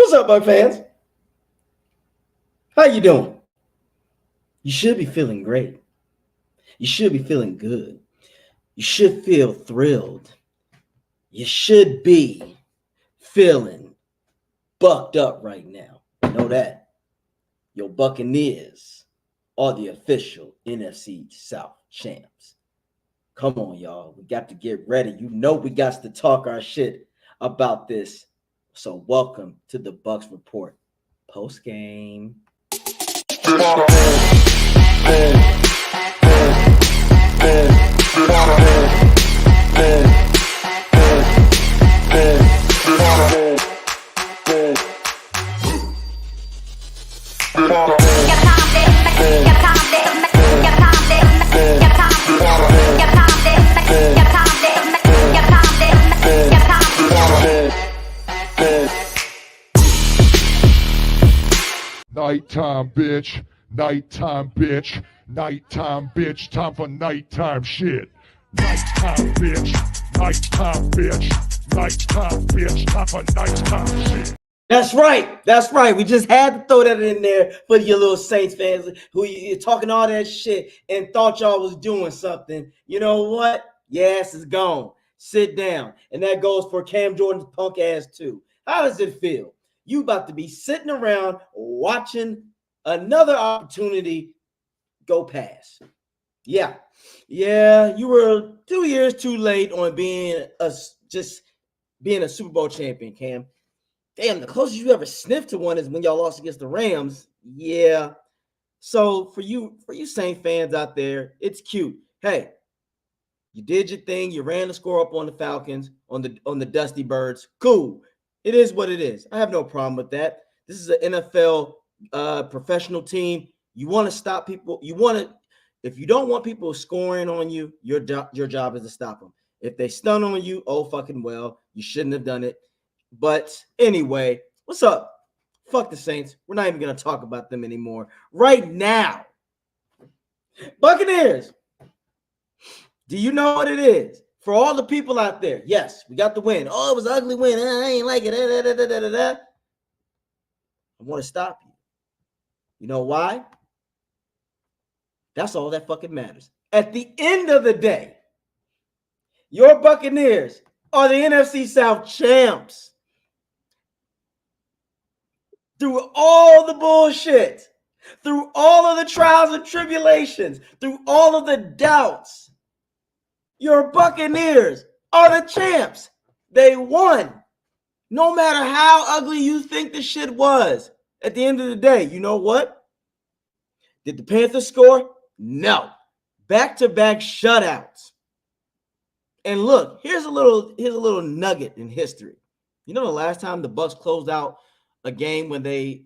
What's up, my fans? How you doing? You should be feeling great. You should be feeling good. You should feel thrilled. You should be feeling bucked up right now. Know that. Your Buccaneers are the official NFC South champs. Come on, y'all. We got to get ready. You know we got to talk our shit about this. So welcome to the Bucs Report post game. Nighttime, bitch. Nighttime, bitch. Nighttime, bitch. Time for nighttime shit. Nighttime, bitch. Nighttime, bitch. Nighttime, bitch. Time for nighttime shit. That's right. That's right. We just had to throw that in there for your little Saints fans who you're talking all that shit and thought y'all was doing something. You know what? Your ass is gone. Sit down. And that goes for Cam Jordan's punk ass too. How does it feel? You about to be sitting around watching another opportunity go past. Yeah, you were 2 years too late on being a Super Bowl champion, Cam. Damn, the closest you ever sniffed to one is when y'all lost against the Rams. Yeah. So for you Saint fans out there, it's cute. Hey, you did your thing. You ran the score up on the Falcons, on the Dusty Birds. Cool. It is what it is. I have no problem with that. This is an NFL professional team. You want to stop people. If you don't want people scoring on you, your job is to stop them. If they stun on you, oh fucking well, you shouldn't have done it. But anyway, what's up? Fuck the Saints. We're not even going to talk about them anymore right now. Buccaneers. Do you know what it is? For all the people out there, yes, we got the win. Oh, it was an ugly win. I ain't like it. I want to stop you. You know why? That's all that fucking matters. At the end of the day, your Buccaneers are the NFC South champs. Through all the bullshit, through all of the trials and tribulations, through all of the doubts, your Buccaneers are the champs. They won. No matter how ugly you think the shit was, at the end of the day, you know what? Did the Panthers score? No. Back-to-back shutouts. And look, here's a little nugget in history. You know the last time the Bucs closed out a game when they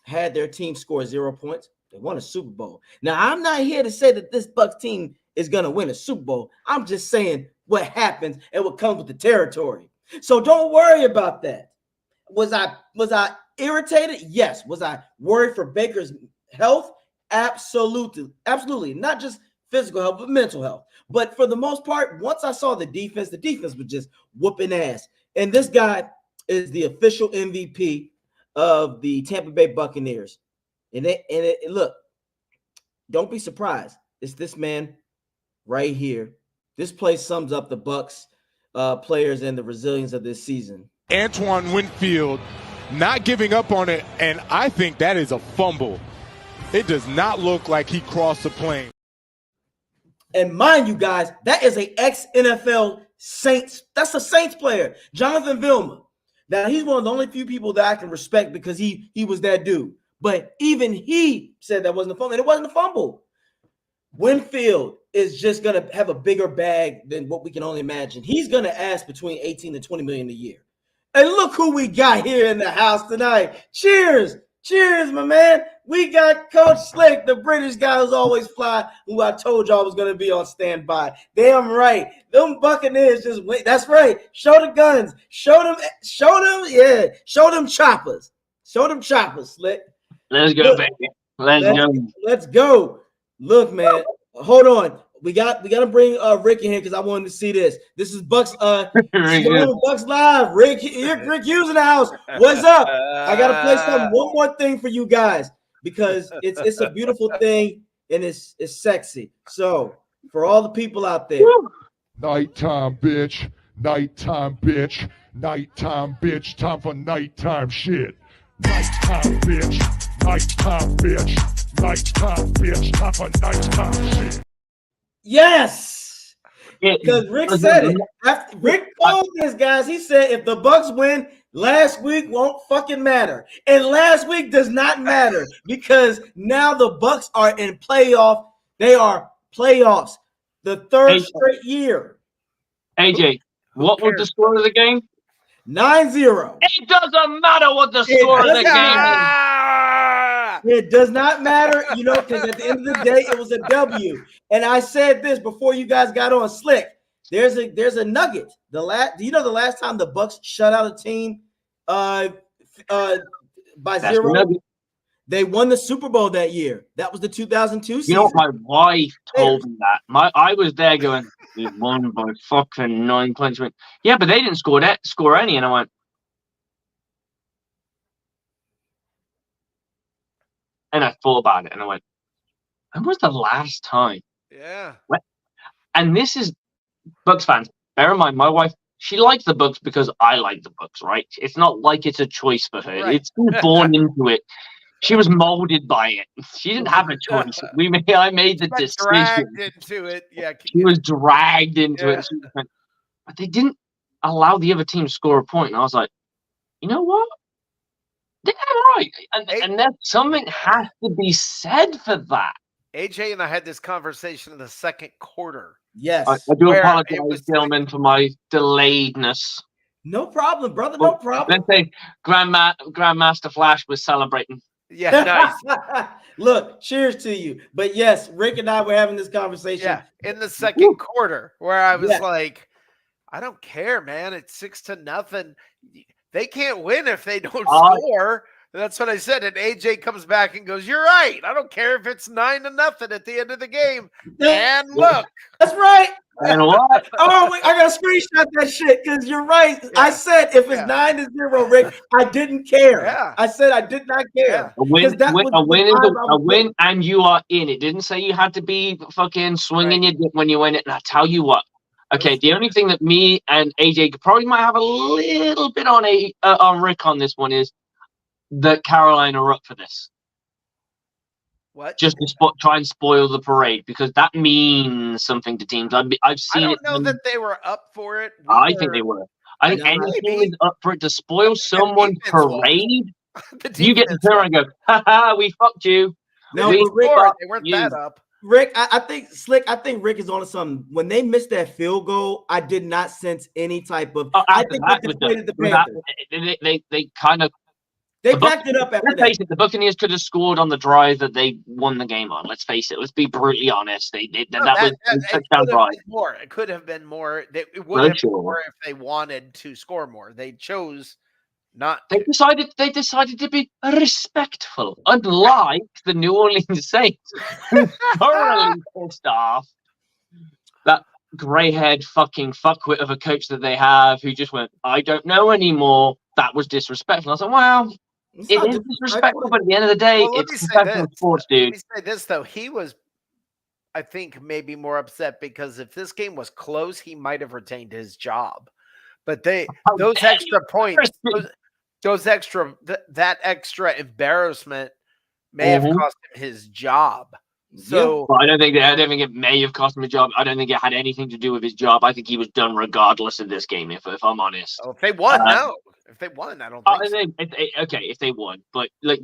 had their team score 0 points? They won a Super Bowl. Now, I'm not here to say that this Bucs team is going to win a Super Bowl. I'm just saying what happens and what comes with the territory. So don't worry about that. Was I irritated? Yes. Was I worried for Baker's health? Absolutely. Not just physical health, but mental health. But for the most part, once I saw the defense was just whooping ass. And this guy is the official MVP of the Tampa Bay Buccaneers. And look, don't be surprised. It's this man right here. This play sums up the Bucs players and the resilience of this season. Antoine Winfield not giving up on it, and I think that is a fumble. It does not look like he crossed the plane. And mind you guys, that is a ex-NFL Saints. That's a Saints player, Jonathan Vilma. Now, he's one of the only few people that I can respect because he was that dude. But even he said that wasn't a fumble, and it wasn't a fumble. Winfield is just going to have a bigger bag than what we can only imagine. He's going to ask between 18 and 20 million a year. And look who we got here in the house tonight. Cheers. Cheers, my man. We got Coach Slick, the British guy who's always fly, who I told y'all was going to be on standby. Damn right. Them Buccaneers just wait. That's right. Show the guns. Show them choppers. Show them choppers, Slick. Let's go, baby. Let's go. Let's go. Look, man. Hold on. we got to bring Rick in here because I wanted to see this. This is Bucs. Bucs Live. Rick Hughes in the house. What's up? I got to play one more thing for you guys because it's a beautiful thing and it's sexy. So for all the people out there, nighttime, bitch. Nighttime, bitch. Nighttime, bitch. Time for nighttime shit. Nighttime, bitch. Nighttime, bitch. Nighttime, bitch. Time for nighttime shit. Yes, because Rick said it. Rick told this, guys. He said if the Bucs win, last week won't fucking matter, and last week does not matter because now the Bucs are in playoff. They are playoffs, the third straight year. AJ, what was the score of the game? 9-0. It doesn't matter what the score of the game is. It does not matter, because at the end of the day, it was a W. And I said this before you guys got on Slick. There's a nugget. Do you know the last time the Bucs shut out a team by 0? They won the Super Bowl that year. That was the 2002 season. You know, my wife told me that. I was there going, we won by fucking 9 points. Went, yeah, but they didn't score any. And I went, and I thought about it, and I went, when was the last time? Yeah. And this is Bucs fans. Bear in mind, my wife, she likes the Bucs because I like the Bucs, right? It's not like it's a choice for her. Right. It's born into it. She was molded by it. She didn't have a choice. I made the decision. Dragged into it. Yeah. She was dragged into it. But they didn't allow the other team to score a point. And I was like, you know what? They're right. And that something has to be said for that. AJ and I had this conversation in the second quarter. Yes. I do apologize, gentlemen, for my delayedness. No problem, brother. No problem. Let's say Grandmaster Flash was celebrating. Yeah, nice. Look, cheers to you. But yes, Rick and I were having this conversation. Yeah, in the second quarter, where I was like, I don't care, man. It's 6-0. They can't win if they don't score. That's what I said. And AJ comes back and goes, you're right. I don't care if it's 9-0 at the end of the game. And look. That's right. And what? Oh, wait, I got to screenshot that shit because you're right. Yeah. I said if it's 9-0, Rick, I didn't care. Yeah. I said I did not care. A win, and you are in. It didn't say you had to be fucking swinging your dick when you win it. And I tell you what. Okay, the only thing that me and AJ probably might have a little bit on Rick on this one is that Carolina are up for this. What? Just to try and spoil the parade because that means something to teams. I've seen it. I don't know that they were up for it. I think they were. I think any team is up for it to spoil someone's parade. You get the turn and go, ha ha, we fucked you. No, they weren't that up. Rick, I think Slick. I think Rick is on to something. When they missed that field goal, I did not sense any type of. I think they kind of. They backed it up after that. Let's face it, the Buccaneers could have scored on the drive that they won the game on. Let's face it. Let's be brutally honest. That was a touchdown drive. It could have been more. It would have been more if they wanted to score more. They chose not. They decided to be respectful, unlike the New Orleans Saints, who thoroughly pissed off that grey-haired fucking fuckwit of a coach that they have, who just went, I don't know anymore. That was disrespectful. I was like, well. It is disrespectful, but at the end of the day, it's professional sports, dude. Let me say this, though. He was, I think, maybe more upset because if this game was close, he might have retained his job. But those extra points, that extra embarrassment may have cost him his job. So I don't think it may have cost him a job. I don't think it had anything to do with his job. I think he was done regardless of this game. If I'm honest, if they won, no. If they won, I don't think. If they won, but like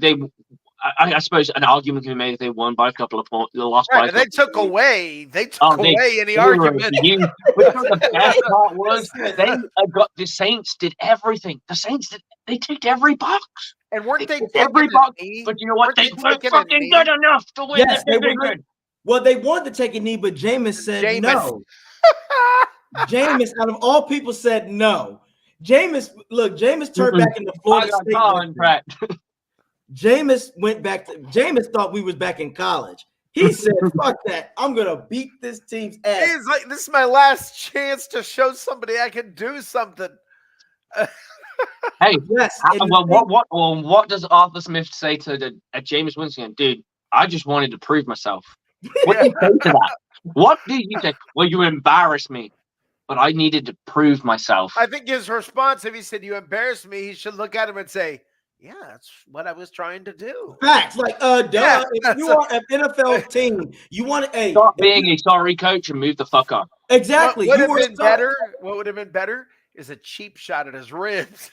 I suppose an argument can be made if they won by a couple of points. They lost by. They took away any argument. The best part was the Saints did everything. The Saints they took every box. And weren't they every box? But you know what? They weren't fucking good enough to win. Yes, they were good. Well, they wanted to take a knee, but Jameis said no. Jameis, out of all people, said no. Jameis turned back into Florida State. Pratt. Jameis went back to Jameis thought we was back in college. He said, fuck that. I'm going to beat this team's ass. He's like, this is my last chance to show somebody I can do something. Hey, Yes. what does Arthur Smith say to Jameis Winston? Dude, I just wanted to prove myself. What did you say to that? What did you say? Well, you embarrassed me, but I needed to prove myself. I think his response, if he said, you embarrassed me, he should look at him and say, yeah, that's what I was trying to do. Facts. Like, duh. Yeah, if you are an NFL team, you want to Stop being a sorry coach and move the fuck up. Exactly. What would have been better is a cheap shot at his ribs.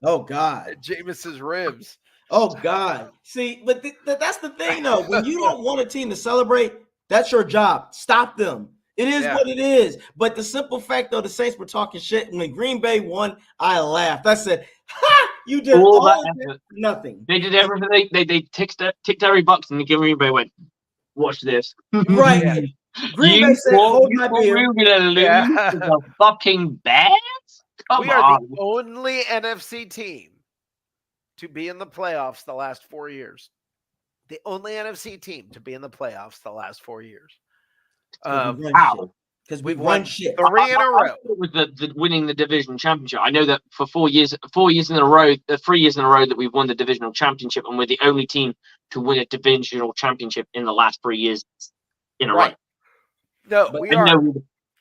Oh, God. Jameis's ribs. Oh, God. See, but that's the thing, though. When you don't want a team to celebrate, that's your job. Stop them. It is what it is. But the simple fact, though, the Saints were talking shit. When Green Bay won, I laughed. I said, ha! You did all that nothing. They did everything. They ticked every box, and the Green Bay went, watch this. Right. Yeah. Green Bay said, hold my beer. We were going to lose to the fucking Bears? Come we on. are the only NFC team to be in the playoffs the last 4 years. The only NFC team to be in the playoffs the last 4 years. How? Because we've won shit 3 in a row. It was the winning the division championship. I know that for 4 years in a row, 3 years in a row that we've won the divisional championship, and we're the only team to win a divisional championship in the last 3 years in a row. No, we are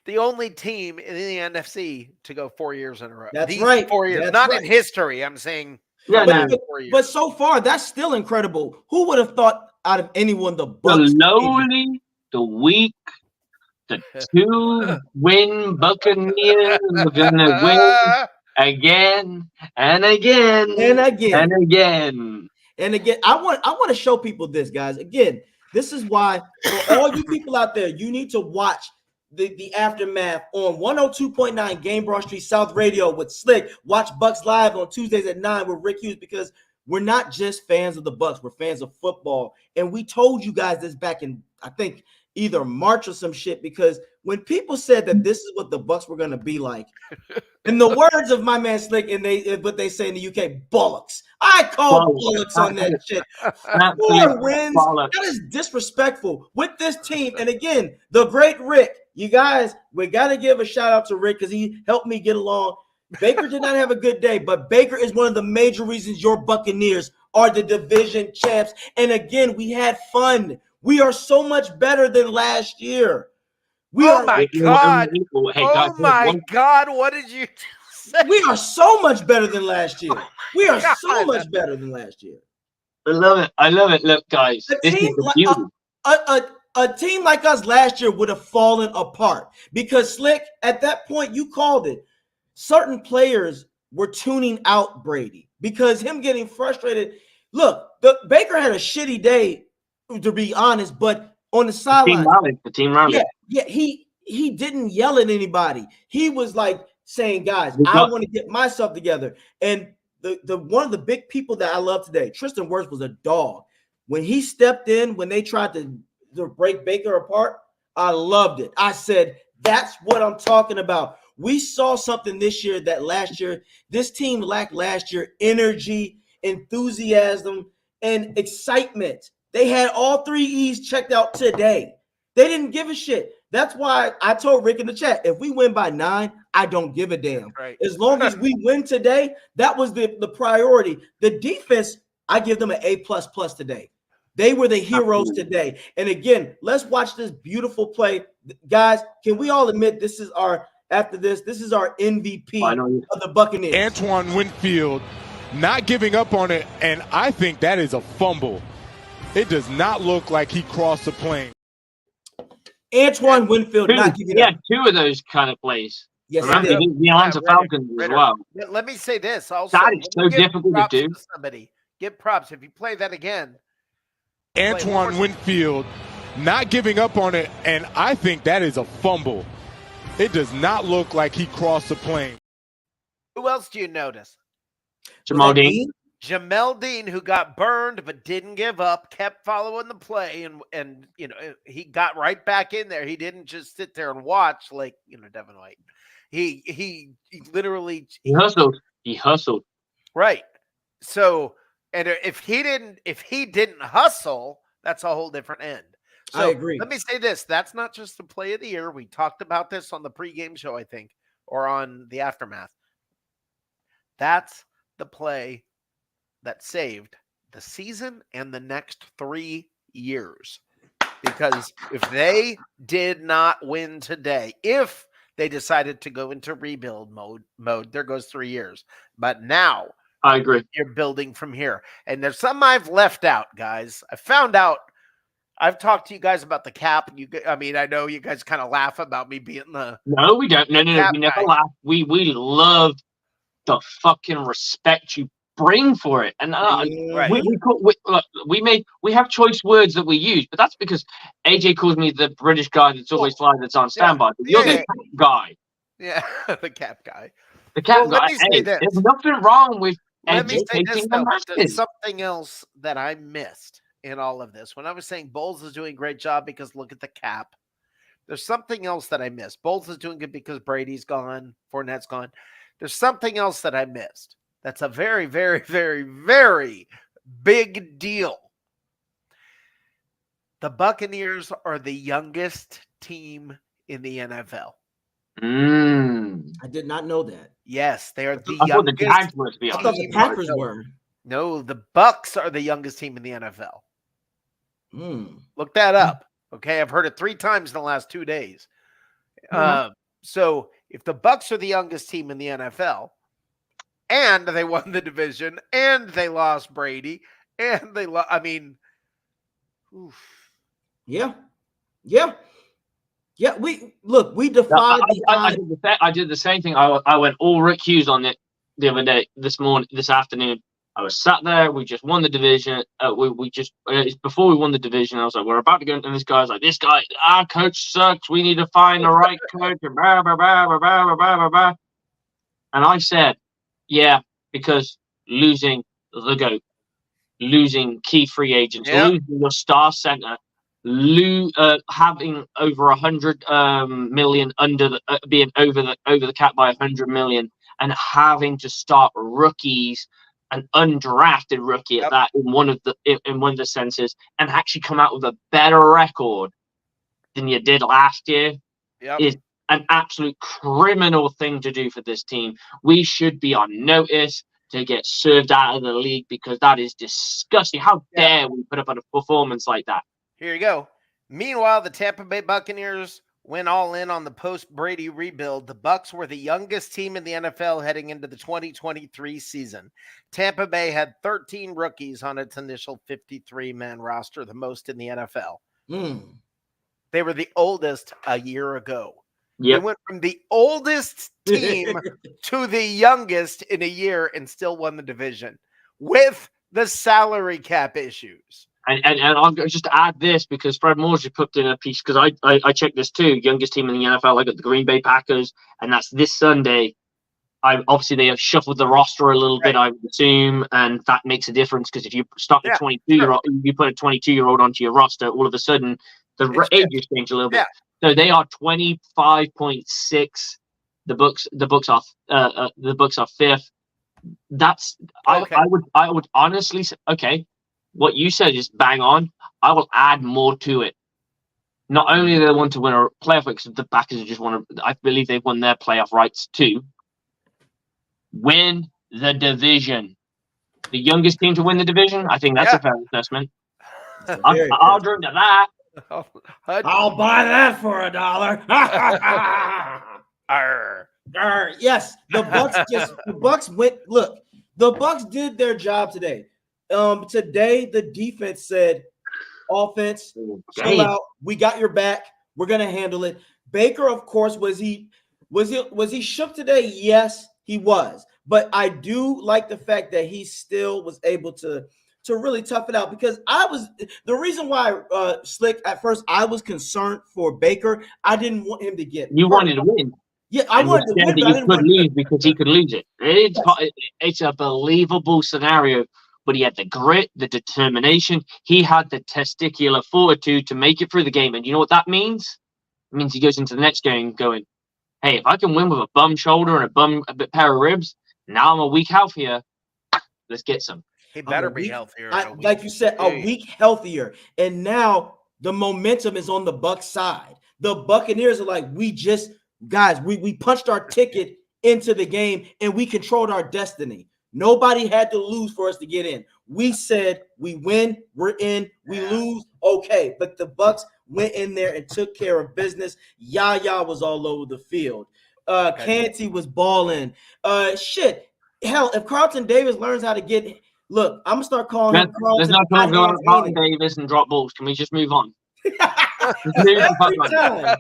the only team in the NFC to go 4 years in a row. That's right. 4 years, that's not right. in history. I'm saying, but so far that's still incredible. Who would have thought out of anyone the Bucs? The lowly, the weak, the 2-win Buccaneers are gonna win again and again and again and again and again. I want to show people this, guys. Again, this is why for all you people out there, you need to watch the aftermath on 102.9 Game Broad Street South Radio with Slick. Watch Bucs Live on Tuesdays at 9 with Rick Hughes, because we're not just fans of the Bucs, we're fans of football. And we told you guys this back in, I think, either March or some shit, because when people said that this is what the Bucs were going to be like, in the words of my man Slick, and what they say in the UK, bollocks. I call bollocks on that shit. 4 wins. That is disrespectful with this team. And again, the great Rick, you guys, we got to give a shout out to Rick because he helped me get along. Baker did not have a good day, but Baker is one of the major reasons your Buccaneers are the division champs. And again, we had fun. We are so much better than last year. Oh my God. Oh my God. What did you say? We are so much better than last year. We are so much better than last year. I love it. I love it. Look, guys. A team like us last year would have fallen apart because, Slick, at that point, you called it. Certain players were tuning out Brady because him getting frustrated. Look, Baker had a shitty day, to be honest, but on the sideline, the team rallied. Yeah, he didn't yell at anybody. He was like saying, guys, I want to get myself together. And the one of the big people that I love today, Tristan Wirfs, was a dog. When he stepped in, when they tried to break Baker apart, I loved it. I said, that's what I'm talking about. We saw something this year that last year, this team lacked last year: energy, enthusiasm, and excitement. They had all 3 E's checked out today. They didn't give a shit. That's why I told Rick in the chat, if we win by 9, I don't give a damn. Right. As long as we win today, that was the priority. The defense, I give them an A++ today. They were the heroes today. And again, let's watch this beautiful play. Guys, can we all admit this is our MVP of the Buccaneers? Antoine Winfield not giving up on it, and I think that is a fumble. It does not look like he crossed the plane. Antoine Winfield not giving up. Yeah, 2 of those kind of plays. Yes, remember the Atlanta Falcons as well. Let me say this also. That is so difficult to do. Somebody get props if you play that again. Antoine Winfield not giving up on it, and I think that is a fumble. It does not look like he crossed the plane. Who else do you notice? Jamel Dean. Jamel Dean, who got burned but didn't give up, kept following the play, and he got right back in there. He didn't just sit there and watch like Devin White. He literally hustled. He hustled. Right. So, and if he didn't hustle, that's a whole different end. So I agree. let me say this. That's not just the play of the year. We talked about this on the pregame show, I think, or on the aftermath. That's the play that saved the season and the next 3 years. Because if they did not win today, if they decided to go into rebuild mode, there goes 3 years. But now I agree. you're building from here. And there's some I've left out, guys. I found out. I've talked to you guys about the cap. I know you guys kind of laugh about me being the No, we don't. No. cap We never guy. laugh. We love the fucking respect you bring for it. And Right. we have choice words that we use, but that's because AJ calls me the British guy that's always fly that's on standby. But you're the cap guy. Yeah, the cap guy. The cap Well, let guy. me say Hey, this. there's nothing wrong with Let me say this, educating though. the There's masses. something else that I missed in all of this. When I was saying Bowles is doing a great job because look at the cap. There's something else that I missed. Bowles is doing good because Brady's gone. Fournette's gone. There's something else that I missed. That's a very, very, very, very big deal. The Buccaneers are the youngest team in the NFL. I did not know that. Yes, they are the I thought the youngest. Jags were, to be I honest. thought the Packers were. No, the Bucs are the youngest team in the NFL. Mm. Look that up. Okay, I've heard it 3 times in the last 2 days. So if the Bucs are the youngest team in the NFL, and they won the division, and they lost Brady, and they Yeah. We defied the odds. I did the same thing. I went all Rick Hughes on it the other day, this afternoon. I was sat there. We just won the division. Before we won the division, I was like, we're about to go into this guy's like, this guy, our coach sucks. We need to find the right coach. And blah, blah, blah, blah, blah, blah, blah, blah. And I said, yeah, because losing the GOAT, losing key free agents, losing your star center, having over 100 million being over the cap by 100 million, and having to start rookies, an undrafted rookie at that in one of the senses, and actually come out with a better record than you did last year is an absolute criminal thing to do for this team. We should be on notice to get served out of the league because that is disgusting. How dare we put up a performance like that? Here you go. Meanwhile, the Tampa Bay Buccaneers went all in on the post-Brady rebuild. The Bucs were the youngest team in the NFL heading into the 2023 season. Tampa Bay had 13 rookies on its initial 53-man roster, the most in the NFL. They were the oldest a year ago. They went from the oldest team to the youngest in a year and still won the division with the salary cap issues. And I'll just add this because Fred Moore's just put in a piece because I checked this too. Youngest team in the NFL. I got the Green Bay Packers, and that's this Sunday. Obviously they have shuffled the roster a little bit, I would assume, and that makes a difference because if you start a 22-year-old, you put a 22-year-old onto your roster, all of a sudden the ages change a little bit. So they are 25.6. The Bucs are fifth. That's I would honestly say, okay, what you said is bang on. I will add more to it. Not only do they want to win a playoff, because the Packers just want to, I believe they've won their playoff rights too. Win the division. The youngest team to win the division. I think that's a fair assessment. I'll drink to that. I'll buy that for $1. Yes, the Bucs went. Look, the Bucs did their job today. Today the defense said, "Offense, chill out. We got your back. We're gonna handle it." Baker, of course, was he shook today? Yes, he was. But I do like the fact that he still was able to really tough it out, because the reason why Slick at first I was concerned for Baker. I didn't want him to get hurt. Wanted to win. Yeah, I wanted to win, but I didn't want to lose because he could lose it. It's a believable scenario, but he had the grit, the determination. He had the testicular fortitude to make it through the game. And you know what that means? It means he goes into the next game going, hey, if I can win with a bum shoulder and a pair of ribs, now I'm a week healthier. Let's get some. He better be healthier. Like you said, a week healthier. And now The momentum is on the Bucs side. The Buccaneers are like, we punched our ticket into the game and we controlled our destiny. Nobody had to lose for us to get in. We said we win, we're in, we lose, okay. But the Bucs went in there and took care of business. Yaya was all over the field. Canty was balling. Hell, if Carlton Davis learns how to get – look, I'm going to start calling him Carlton. Let's not talk about Carlton Davis and drop balls. Can we just move on? Every time.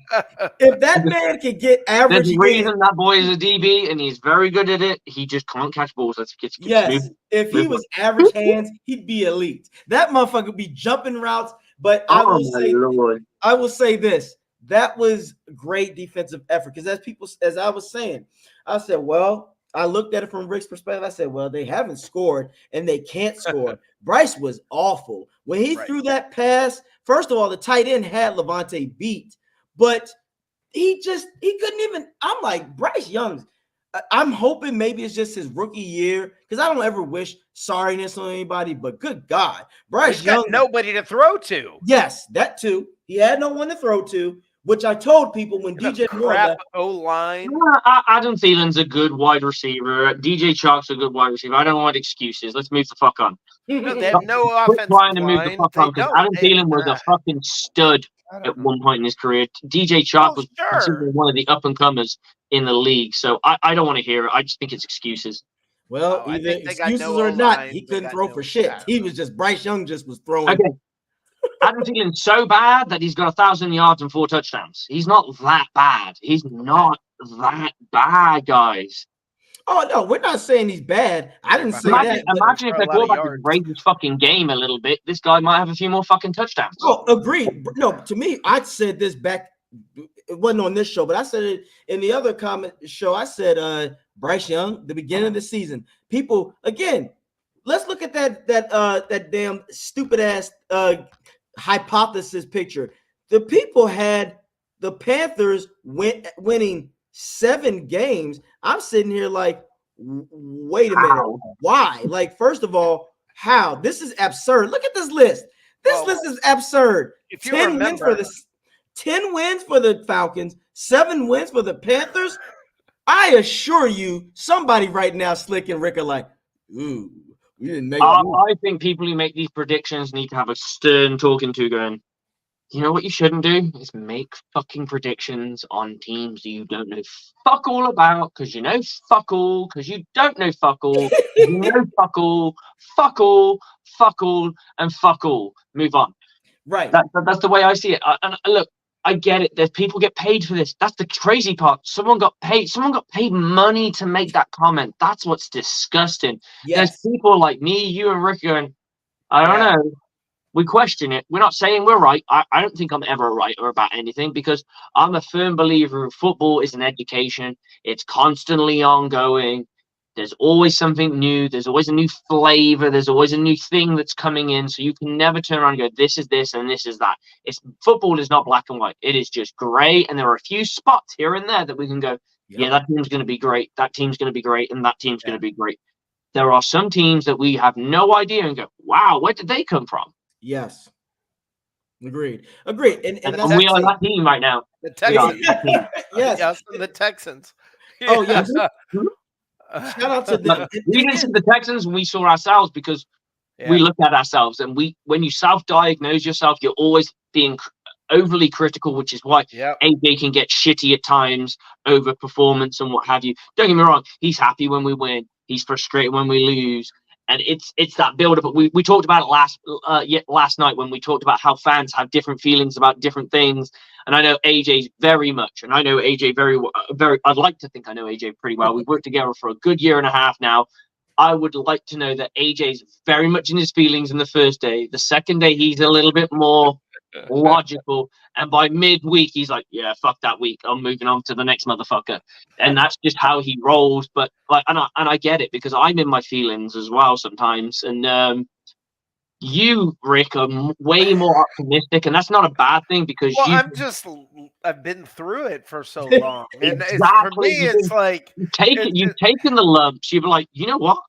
If that man can get average, there's a reason that boy is a DB and he's very good at it. He just can't catch balls. If he was average hands, he'd be elite. That motherfucker would be jumping routes. But I will say this: that was great defensive effort. Because as I was saying, I said, well, I looked at it from Rick's perspective. I said, well, they haven't scored and they can't score. Bryce was awful when he threw that pass. First of all, the tight end had Levante beat, but he couldn't even. I'm like, Bryce Young, I'm hoping maybe it's just his rookie year, because I don't ever wish sorriness on anybody, but good God, Bryce Young. Got nobody to throw to. Yes, that too. He had no one to throw to, which I told people when DJ Moore left. O-line. Adam Thielen's a good wide receiver. DJ Chalk's a good wide receiver. I don't want excuses. Let's move the fuck on. No, they have no offensive trying to move line. the fuck on, because Adam Thielen was a fucking stud at one point in his career. DJ Chalk was considered one of the up-and-comers in the league. So I don't want to hear it. I just think it's excuses. Well, either excuses or not, he couldn't throw for shit. He was just, Bryce Young just was throwing. Okay. Adam Thielen's so bad that he's got 1,000 yards and 4 touchdowns. He's not that bad. He's not that bad, guys. Oh, no, we're not saying he's bad. I didn't say that. Imagine if the quarterback could raise his fucking game a little bit. This guy might have a few more fucking touchdowns. Oh, agreed. No, to me, I said this back. It wasn't on this show, but I said it in the other comment show. I said Bryce Young, the beginning of the season. People, again, let's look at that damn stupid ass hypothesis picture. The people had the Panthers winning 7 games. I'm sitting here like, wait a minute. Why? Like, first of all, how? This is absurd. Look at this list. This list is absurd. 10 wins for the Falcons, 7 wins for the Panthers. I assure you, somebody right now, Slick and Rick, are like, ooh, we didn't make it. I think people who make these predictions need to have a stern talking to going, you know what you shouldn't do is make fucking predictions on teams that you don't know fuck all about, because you know fuck all, because you don't know fuck all, you know fuck all, fuck all, fuck all, and fuck all. Move on. Right. That's the way I see it. And look, I get it. There's people get paid for this. That's the crazy part. Someone got paid money to make that comment. That's what's disgusting. Yes. There's people like me, you, and Rick going, I don't know. We question it. We're not saying we're right. I don't think I'm ever right or about anything, because I'm a firm believer in football is an education. It's constantly ongoing. There's always something new. There's always a new flavor. There's always a new thing that's coming in. So you can never turn around and go, this is this and this is that. Football is not black and white. It is just gray. And there are a few spots here and there that we can go, yeah, that team's going to be great. That team's going to be great. And that team's going to be great. There are some teams that we have no idea and go, wow, where did they come from? Yes. Agreed. And we are that team right now. The Texans. Yes. The Texans. Oh, yes. Shout out to them. We didn't see the Texans when we saw ourselves, because we looked at ourselves, and when you self-diagnose yourself, you're always being overly critical, which is why AJ can get shitty at times over performance and what have you. Don't get me wrong. He's happy when we win. He's frustrated when we lose. And it's that build-up. We talked about it last night when we talked about how fans have different feelings about different things. And I know AJ very much, and I know AJ very. I'd like to think I know AJ pretty well. We've worked together for a good year and a half now. I would like to know that AJ's very much in his feelings in the first day. The second day, he's a little bit more logical, and by midweek, he's like, "Yeah, fuck that week. I'm moving on to the next motherfucker." And that's just how he rolls. But and I get it, because I'm in my feelings as well sometimes. And you, Rick, are way more optimistic, and that's not a bad thing, because I've been through it for so long. And exactly. For me, it's like you've taken the lumps. You're like, you know what?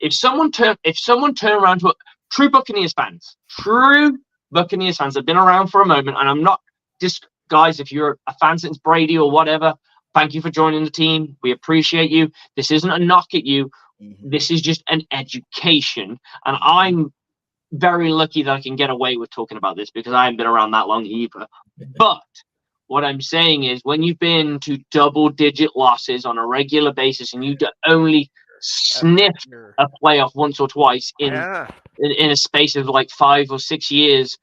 If someone turned around to true Buccaneers fans, true Buccaneers fans have been around for a moment, and I'm not just guys. If you're a fan since Brady or whatever, thank you for joining the team. We appreciate you. This isn't a knock at you. This is just an education, and I'm very lucky that I can get away with talking about this because I haven't been around that long either. But what I'm saying is, when you've been to double-digit losses on a regular basis and you only sniff a playoff once or twice in a space of like 5 or 6 years,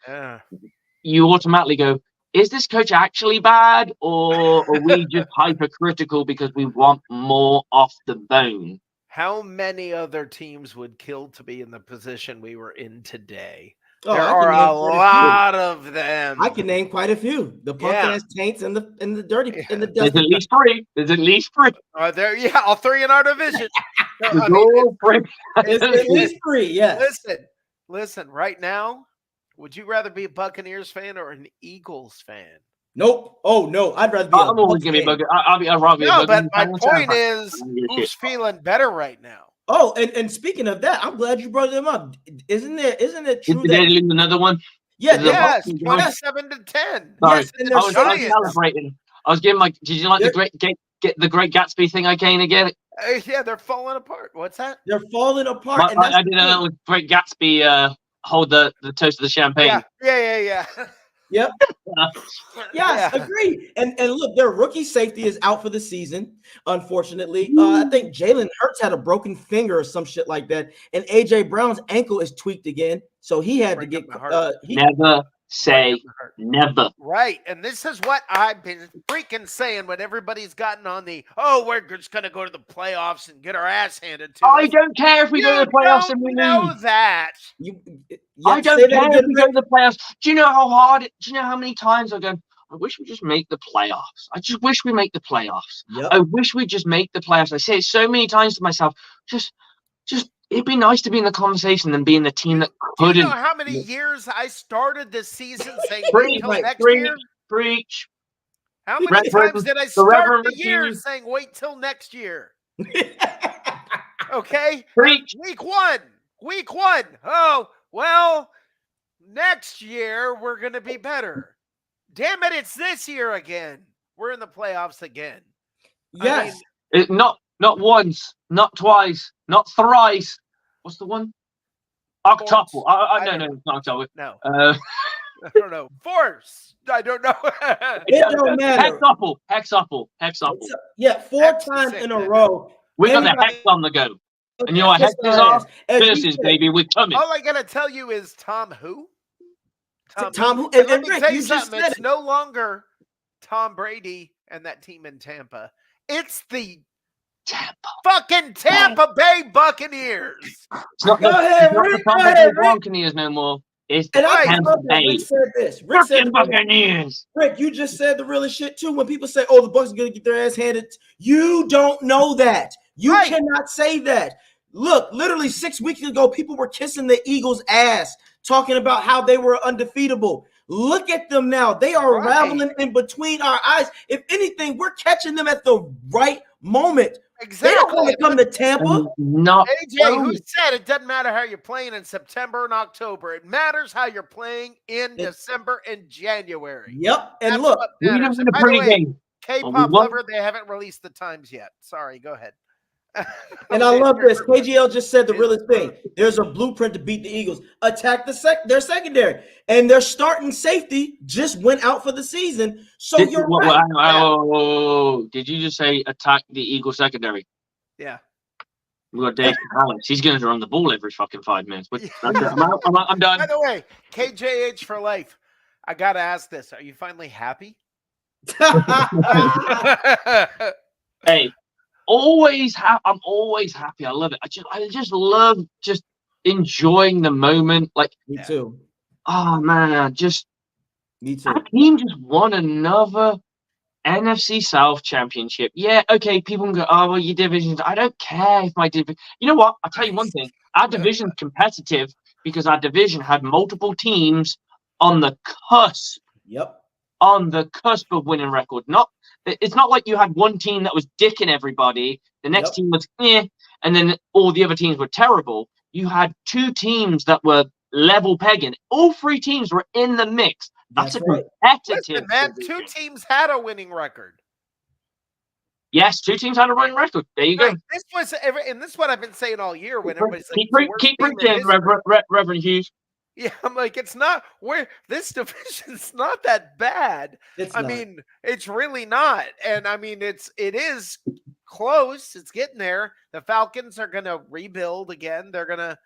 you automatically go, is this coach actually bad, or are we just hypercritical because we want more off the bone? How many other teams would kill to be in the position we were in today? Oh, there are a lot of them. I can name quite a few. The punk ass taints and the dirty and the dusty. There's at least three. There's at least three. All three in our division. There's at least three. Yes. Listen. Right now, would you rather be a Buccaneers fan or an Eagles fan? Nope. Oh no, I'd rather be. I'm always gonna be a Buccaneers. I'd rather be a Buccaneers. But my point is, who's feeling better right now? Oh, and speaking of that, I'm glad you brought them up. Isn't it true that they lose another one? Yeah, yes, 27-10. Sorry, yes, I was celebrating. I was giving did you like the Great Gatsby thing I came again? Yeah, they're falling apart. What's that? They're falling apart. I did a little Great Gatsby hold the toast of the champagne. Yeah. Yep. Yes, agreed. And look, their rookie safety is out for the season, unfortunately. I think Jalen Hurts had a broken finger or some shit like that. And AJ Brown's ankle is tweaked again. So he had to get never say never. Right. And this is what I've been freaking saying when everybody's gotten on we're just gonna go to the playoffs and get our ass handed to us. I don't care if we go to the playoffs and we lose. That. I don't care if we go to the playoffs. Do you know how hard? Do you know how many times I go, I wish we just make the playoffs. I just wish we make the playoffs. Yep. I wish we just make the playoffs. I say it so many times to myself, just it'd be nice to be in the conversation than being the team that couldn't. Do you know how many years I started this season saying wait till next year? Preach. How many times did I start the year saying wait till next year? Okay. Preach. Week one. Oh, well, next year we're going to be better. Damn it, it's this year again. We're in the playoffs again. Yes. Not once, not twice, not thrice. What's the one? Octuple. No, it's not octuple. No. I don't know. Force. I don't know. It don't matter. Hexuple. Yeah, 4 times in a row. We got the hex on the go. And you know what hex is off? Versus, baby, we're coming. All I got to tell you is Tom who? Tom who? And let me tell you something. It's no longer Tom Brady and that team in Tampa. It's the fucking Tampa Bay Buccaneers. It's not the Tampa Bay Buccaneers no more. It's the Tampa Bay. Rick said this. Rick said Buccaneers. Rick, you just said the realest shit too. When people say, "Oh, the Bucs are gonna get their ass handed," you don't know that. You cannot say that. Look, literally 6 weeks ago, people were kissing the Eagles' ass, talking about how they were undefeatable. Look at them now. They are raveling in between our eyes. If anything, we're catching them at the right moment. Exactly. They don't want to come to Tampa. Not AJ, who said it doesn't matter how you're playing in September and October. It matters how you're playing in December and January. Yep. And look, we didn't win a pretty game. K-pop lover, they haven't released the times yet. Sorry, go ahead. And I love this. KGL just said the realest thing. There's a blueprint to beat the Eagles. Attack their secondary. And their starting safety just went out for the season. So you're right. Did you just say attack the Eagles secondary? Yeah. We got Dave Alex. He's going to run the ball every fucking 5 minutes. But I'm done. By the way, KJH for life. I got to ask this. Are you finally happy? Hey. I'm always happy. I love it. I just love just enjoying the moment. Like me too. Oh man, me too. Our team just won another NFC South championship. Yeah, okay. People can go, oh well, your divisions. I don't care if my division. You know what? I'll tell you one thing. Our division's competitive because our division had multiple teams on the cusp. Yep. On the cusp of winning record. It's not like you had one team that was dicking everybody, the next team was and then all the other teams were terrible. You had 2 teams that were level pegging. All three teams were in the mix. That's a right. competitive. Listen, man, division. 2 teams had a winning record. Yes, 2 teams had a winning record. There you go. Right. This was and this is what I've been saying all year when everybody's like, Keep "It's the worst preaching, team in history." Reverend Hughes. Yeah, I'm like, it's not where this division's not that bad. It's I not. mean, it's really not. And I mean, it is close. It's getting there. The Falcons are gonna rebuild again. They're gonna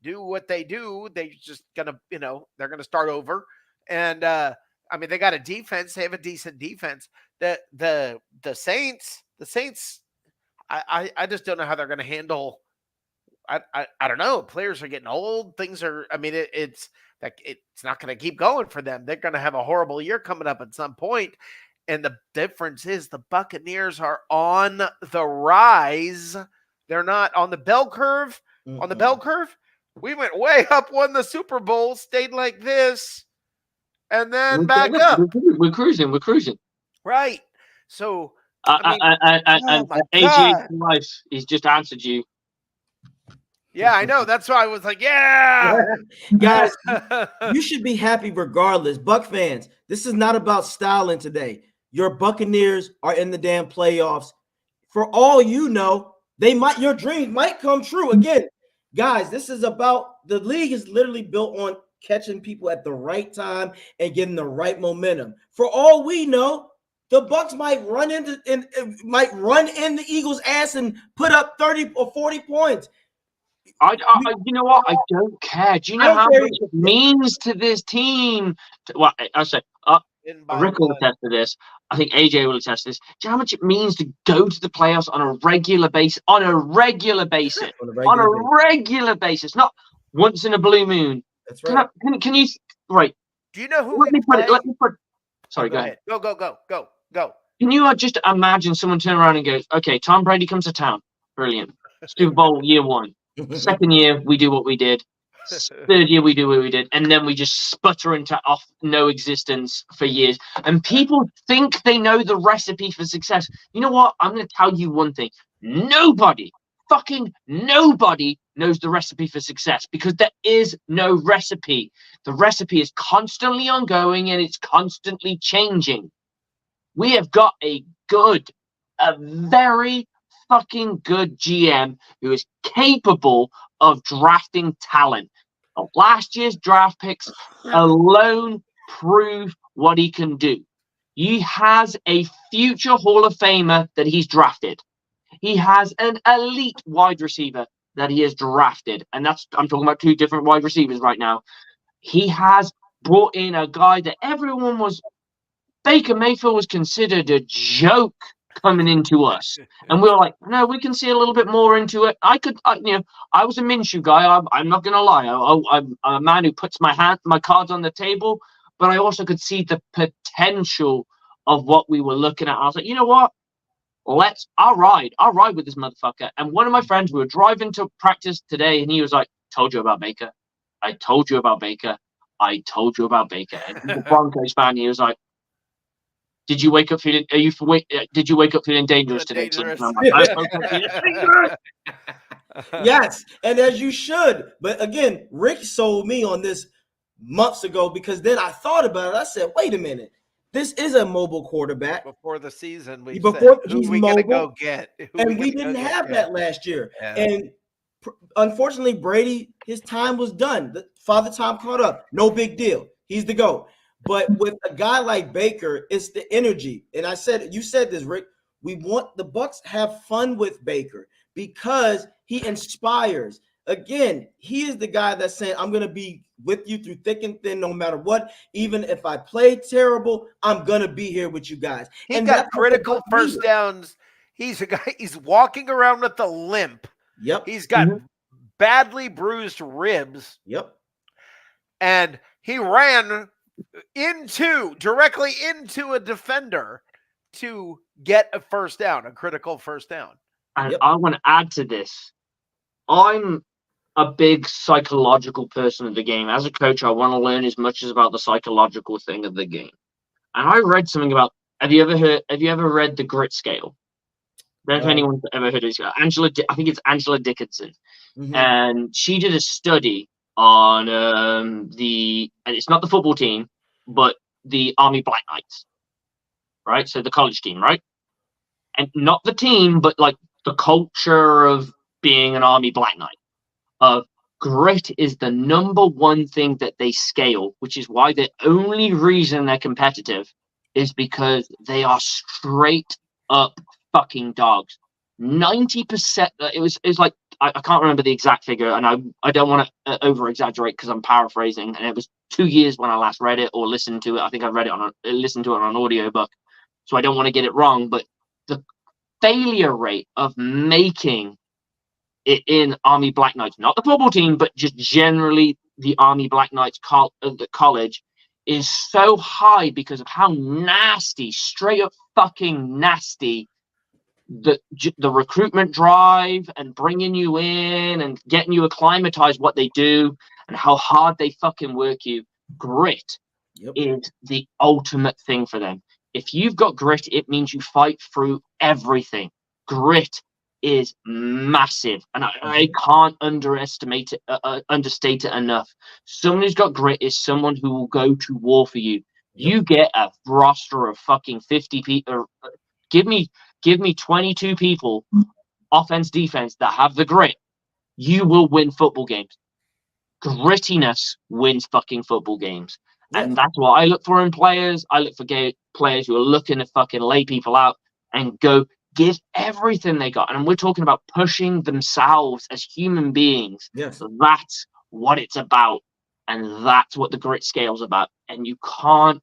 do what they do. They just gonna, they're gonna start over. And I mean, they got a defense. They have a decent defense. The Saints, I just don't know how they're gonna handle. I don't know. Players are getting old. Things are. I mean, it's not going to keep going for them. They're going to have a horrible year coming up at some point. And the difference is the Buccaneers are on the rise. They're not on the bell curve. Mm-hmm. On the bell curve, we went way up, won the Super Bowl, stayed like this, and then back up. We're cruising. Right. So. And AJ Life, he's just answered you. Yeah, I know. That's why I was like, yeah. Guys, you should be happy regardless. Buck fans, this is not about styling today. Your Buccaneers are in the damn playoffs. For all you know, your dreams might come true. Again, guys, this is about the league is literally built on catching people at the right time and getting the right momentum. For all we know, the Bucs might run in the Eagles' ass and put up 30 or 40 points. You know what? I don't care. Do you know how much it means to this team? Well, I say, Rick will attest to this. I think AJ will attest to this. Do you know how much it means to go to the playoffs on a regular basis? On a regular basis. Not once in a blue moon. That's right. Can you? Right. Do you know who? Let me put. Sorry, go ahead. Go. Can you just imagine someone turn around and goes, "Okay, Tom Brady comes to town. Brilliant. Super Bowl year 1. Second year, we do what we did. Third year, we do what we did. And then we just sputter into off no existence for years. And people think they know the recipe for success. You know what? I'm going to tell you one thing. Fucking nobody knows the recipe for success because there is no recipe. The recipe is constantly ongoing and it's constantly changing. We have got a very fucking good GM who is capable of drafting talent. Last year's draft picks alone prove what he can do. He has a future Hall of Famer that he's drafted. He has an elite wide receiver that he has drafted. And I'm talking about 2 different wide receivers right now. He has brought in a guy that Baker Mayfield was considered a joke coming into us, and we were like, no, we can see a little bit more into it. I was a Minshew guy. I'm not gonna lie. I'm a man who puts my cards on the table, but I also could see the potential of what we were looking at. I was like, you know what? I'll ride with this motherfucker. And one of my friends, we were driving to practice today, and he was like, told you about Baker. I told you about Baker. And he's a Broncos fan. He was like, Did you wake up feeling dangerous today? Yes, and as you should. But again, Rick sold me on this months ago because then I thought about it. I said, wait a minute. This is a mobile quarterback. Before the season, he's mobile, go get? And we didn't have that last year. Yeah. And unfortunately, Brady, his time was done. The Father Time caught up. No big deal. He's the GOAT. But with a guy like Baker, it's the energy. And you said this, Rick, we want the Bucs have fun with Baker because he inspires. Again, he is the guy that's saying, I'm going to be with you through thick and thin, no matter what. Even if I play terrible, I'm going to be here with you guys. He got critical first downs. He's a guy, he's walking around with a limp. Yep. He's got badly bruised ribs. Yep. And he ran directly into a defender to get a first down, a critical first down. And I want to add to this. I'm a big psychological person of the game. As a coach, I want to learn as much as about the psychological thing of the game. And I read something about, have you ever read the grit scale? I don't know if anyone's ever heard of this. I think it's Angela Dickinson. Mm-hmm. And she did a study on and it's not the football team, but the Army Black Knights, right? So the college team, right? And not the team, but like the culture of being an Army Black Knight. Grit is the number one thing that they scale, which is why the only reason they're competitive is because they are straight up fucking dogs. 90%. It was like, I can't remember the exact figure, and I don't want to over exaggerate because I'm paraphrasing. And it was 2 years when I last read it or listened to it. I think I listened to it on an audiobook, so I don't want to get it wrong. But the failure rate of making it in Army Black Knights, not the football team, but just generally the Army Black Knights the college, is so high because of how nasty, straight up fucking nasty, the recruitment drive and bringing you in and getting you acclimatized what they do and how hard they fucking work you. Grit is the ultimate thing for them. If you've got grit, it means you fight through everything. Grit is massive, and I can't understate it enough. Someone who's got grit is someone who will go to war for you. You get a roster of fucking 50 people. Give me 22 people, offense, defense, that have the grit. You will win football games. Grittiness wins fucking football games. And that's what I look for in players. I look for players who are looking to fucking lay people out and go give everything they got. And we're talking about pushing themselves as human beings. Yes. That's what it's about. And that's what the grit scale's about. And you can't.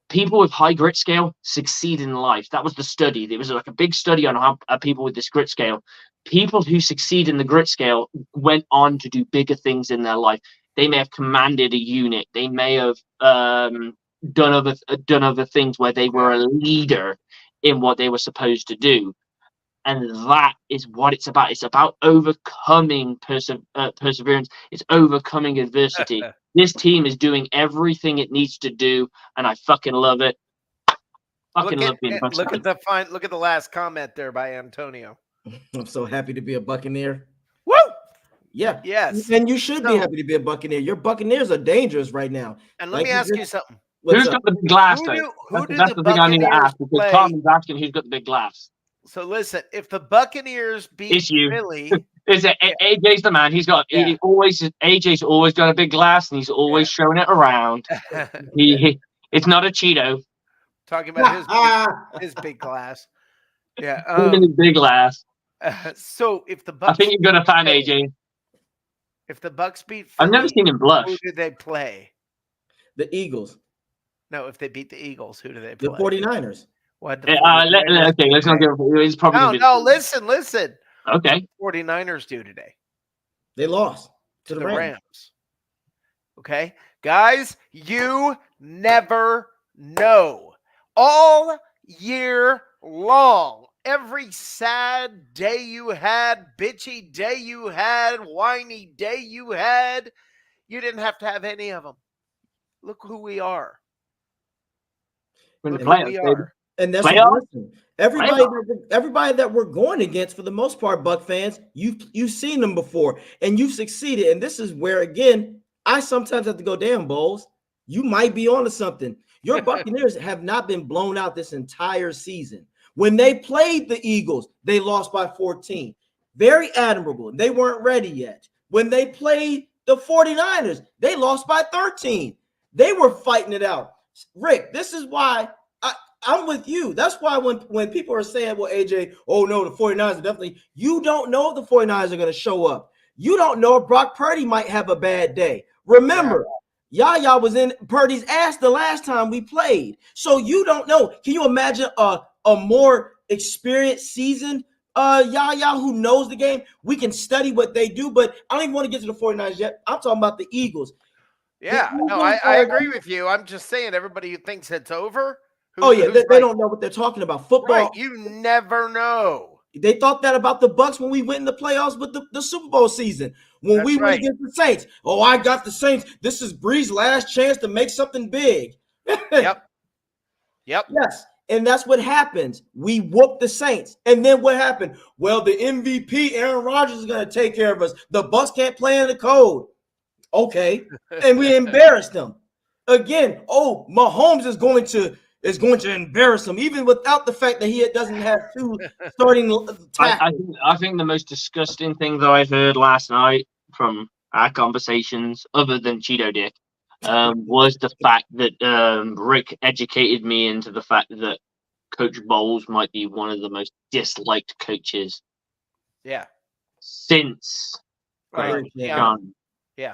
People with high grit scale succeed in life. That was the study. There was like a big study on how people with this grit scale. People who succeed in the grit scale went on to do bigger things in their life. They may have commanded a unit. They may have done other things where they were a leader in what they were supposed to do. And that is what it's about. It's about overcoming perseverance. It's overcoming adversity. This team is doing everything it needs to do, and I fucking love it. Look at the last comment there by Antonio. I'm so happy to be a Buccaneer. Woo! Yeah. Yes. And you should be happy to be a Buccaneer. Your Buccaneers are dangerous right now. And let me ask you something. Who's got the big glass, though? That's the thing I need to ask, because Tommy's asking who's got the big glass. So listen, if the Buccaneers beat Philly, AJ's the man. AJ's always got a big glass, and he's always showing it around. It's not a Cheeto. Talking about his big glass. Yeah, his big glass. So if the Bucs, I think you're gonna find AJ. If the Bucs beat Philly, I've never seen him blush. Who do they play? The Eagles. No, if they beat the Eagles, who do they play? The 49ers. What? Okay, let's not give. It's probably no. Listen. Okay. 49ers do today. They lost to the Rams. Okay, guys, you never know. All year long, every sad day you had, bitchy day you had, whiny day you had, you didn't have to have any of them. Look who we are. Look who we are. And that's listen, everybody that we're going against, for the most part, Buck fans, you've seen them before and you've succeeded. And this is where, again, I sometimes have to go, damn, Bowles, you might be onto something. Your Buccaneers have not been blown out this entire season. When they played the Eagles, they lost by 14. Very admirable. They weren't ready yet. When they played the 49ers, they lost by 13. They were fighting it out. Rick, this is why I'm with you. That's why when people are saying, well, AJ, oh no, the 49ers are definitely, you don't know if the 49ers are going to show up. You don't know if Brock Purdy might have a bad day. Remember, Yaya was in Purdy's ass the last time we played. So you don't know. Can you imagine a more experienced, seasoned Yaya who knows the game? We can study what they do, but I don't even want to get to the 49ers yet. I'm talking about the Eagles. Yeah, no, I agree with you. I'm just saying, everybody who thinks it's over. They don't know what they're talking about. Football. Right, you never know. They thought that about the Bucs when we went in the playoffs with the Super Bowl season. When we went against the Saints. Oh, I got the Saints. This is Bree's last chance to make something big. Yep. Yes. And that's what happens. We whooped the Saints. And then what happened? Well, the MVP, Aaron Rodgers, is going to take care of us. The Bucs can't play in the cold. Okay, and we embarrassed them again. Oh, Mahomes is going to embarrass him, even without the fact that he doesn't have 2 starting tackles. I think the most disgusting thing that I heard last night from our conversations, other than Cheeto Dick, was the fact that Rick educated me into the fact that Coach Bowles might be one of the most disliked coaches. Yeah. Since John. Yeah.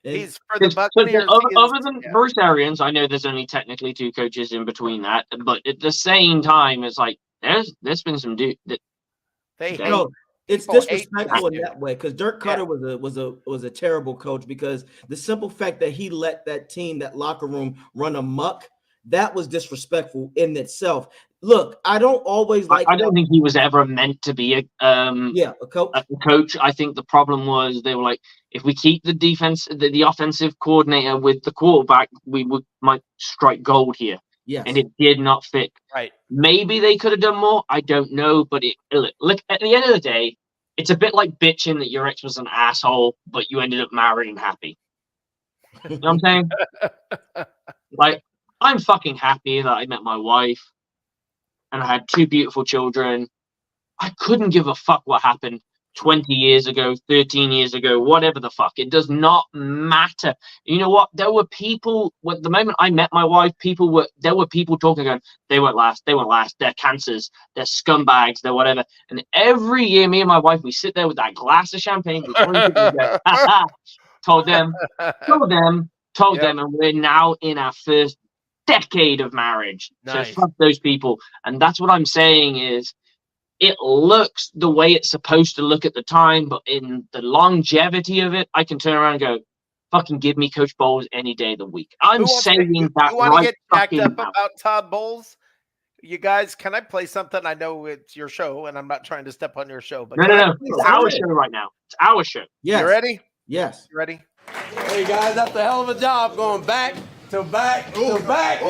And he's for the Buccaneers. Other than Bruce Arians, I know there's only technically 2 coaches in between that, but at the same time, it's like there's been some dude that it's disrespectful in that way, because Dirk Cutter was a terrible coach, because the simple fact that he let that team, that locker room, run amok, that was disrespectful in itself. Look, I don't always like. I don't think he was ever meant to be a coach. A coach. I think the problem was they were like, if we keep the defense, the offensive coordinator with the quarterback, we might strike gold here. Yes. And it did not fit. Right. Maybe they could have done more. I don't know, but look, at the end of the day, it's a bit like bitching that your ex was an asshole, but you ended up married and happy. You know what I'm saying? Like, I'm fucking happy that I met my wife and I had 2 beautiful children. I couldn't give a fuck what happened 20 years ago, 13 years ago, whatever the fuck. It does not matter. You know what? There were people, the moment I met my wife, there were people talking, going, they won't last, they're cancers, they're scumbags, they're whatever. And every year, me and my wife, we sit there with that glass of champagne, we go, told them, and we're now in our first decade of marriage. Nice. So fuck those people. And that's what I'm saying is, it looks the way it's supposed to look at the time, but in the longevity of it, I can turn around and go, fucking give me Coach Bowles any day of the week. I'm saying that. You want to get jacked up about Todd Bowles? You guys, can I play something? I know it's your show, and I'm not trying to step on your show, but no. It's our show right now. It's our show. Yes. You ready? Yes. You ready? Hey guys, that's a hell of a job going back to back to back.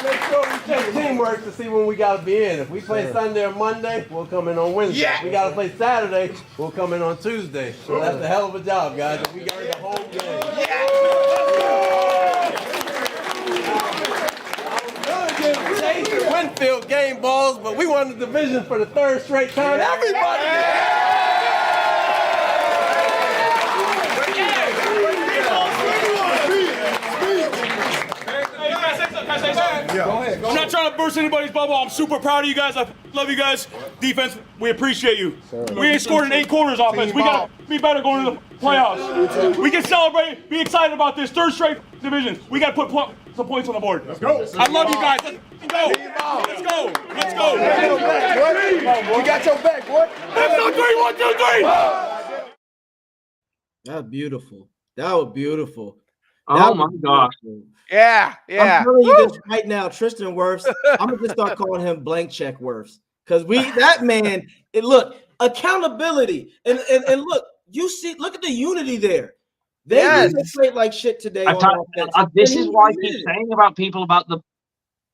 Make sure we check teamwork to see when we got to be in. If we play Sunday or Monday, we'll come in on Wednesday. If we got to play Saturday, we'll come in on Tuesday. So that's a hell of a job, guys. We got the whole game. Chase and Winfield game balls, but we won the division for the 3rd straight time. Everybody! Go ahead. I'm not trying to burst anybody's bubble. I'm super proud of you guys. I love you guys. Defense, we appreciate you. We ain't scored in 8 quarters offense. We got to be better going to the playoffs. We can celebrate, be excited about this 3rd straight division. We got to put some points on the board. Let's go. I love you guys. Let's go. Let's go. Let's go. We got your back, boy. 1, 2, 3. That's beautiful. That was beautiful. Oh my gosh. Yeah. I'm telling you this right now, Tristan Wirfs. I'm gonna just start calling him blank check Wirfs, because that man. Look, accountability, and look, look at the unity there. They played like shit today. This is why I keep saying about people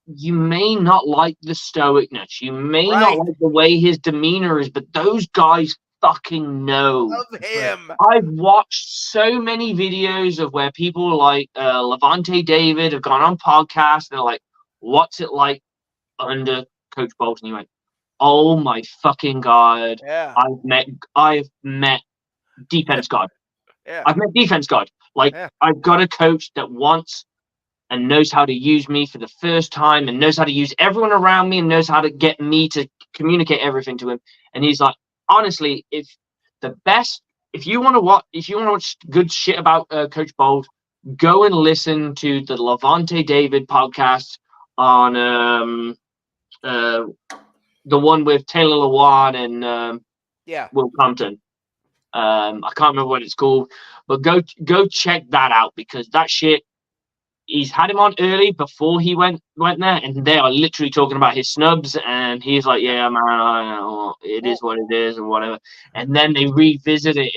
you may not like the stoicness, you may not like the way his demeanor is, but those guys fucking know. Love him. I've watched so many videos of where people like Levante David have gone on podcasts. They're like, "What's it like under Coach Bowles?" And he went, "Oh my fucking god! Yeah. I've met defense god. I've met defense god. Like I've got a coach that wants and knows how to use me for the first time, and knows how to use everyone around me, and knows how to get me to communicate everything to him." And he's like, honestly, if you want to watch good shit about Coach Bowles, go and listen to the Levante David podcast on the one with Taylor Lewan and Will Compton. I can't remember what it's called, but go check that out, because that shit, he's had him on early before he went there, and they are literally talking about his snubs, and he's like, "Yeah, man, it is what it is," or whatever. And then they revisit it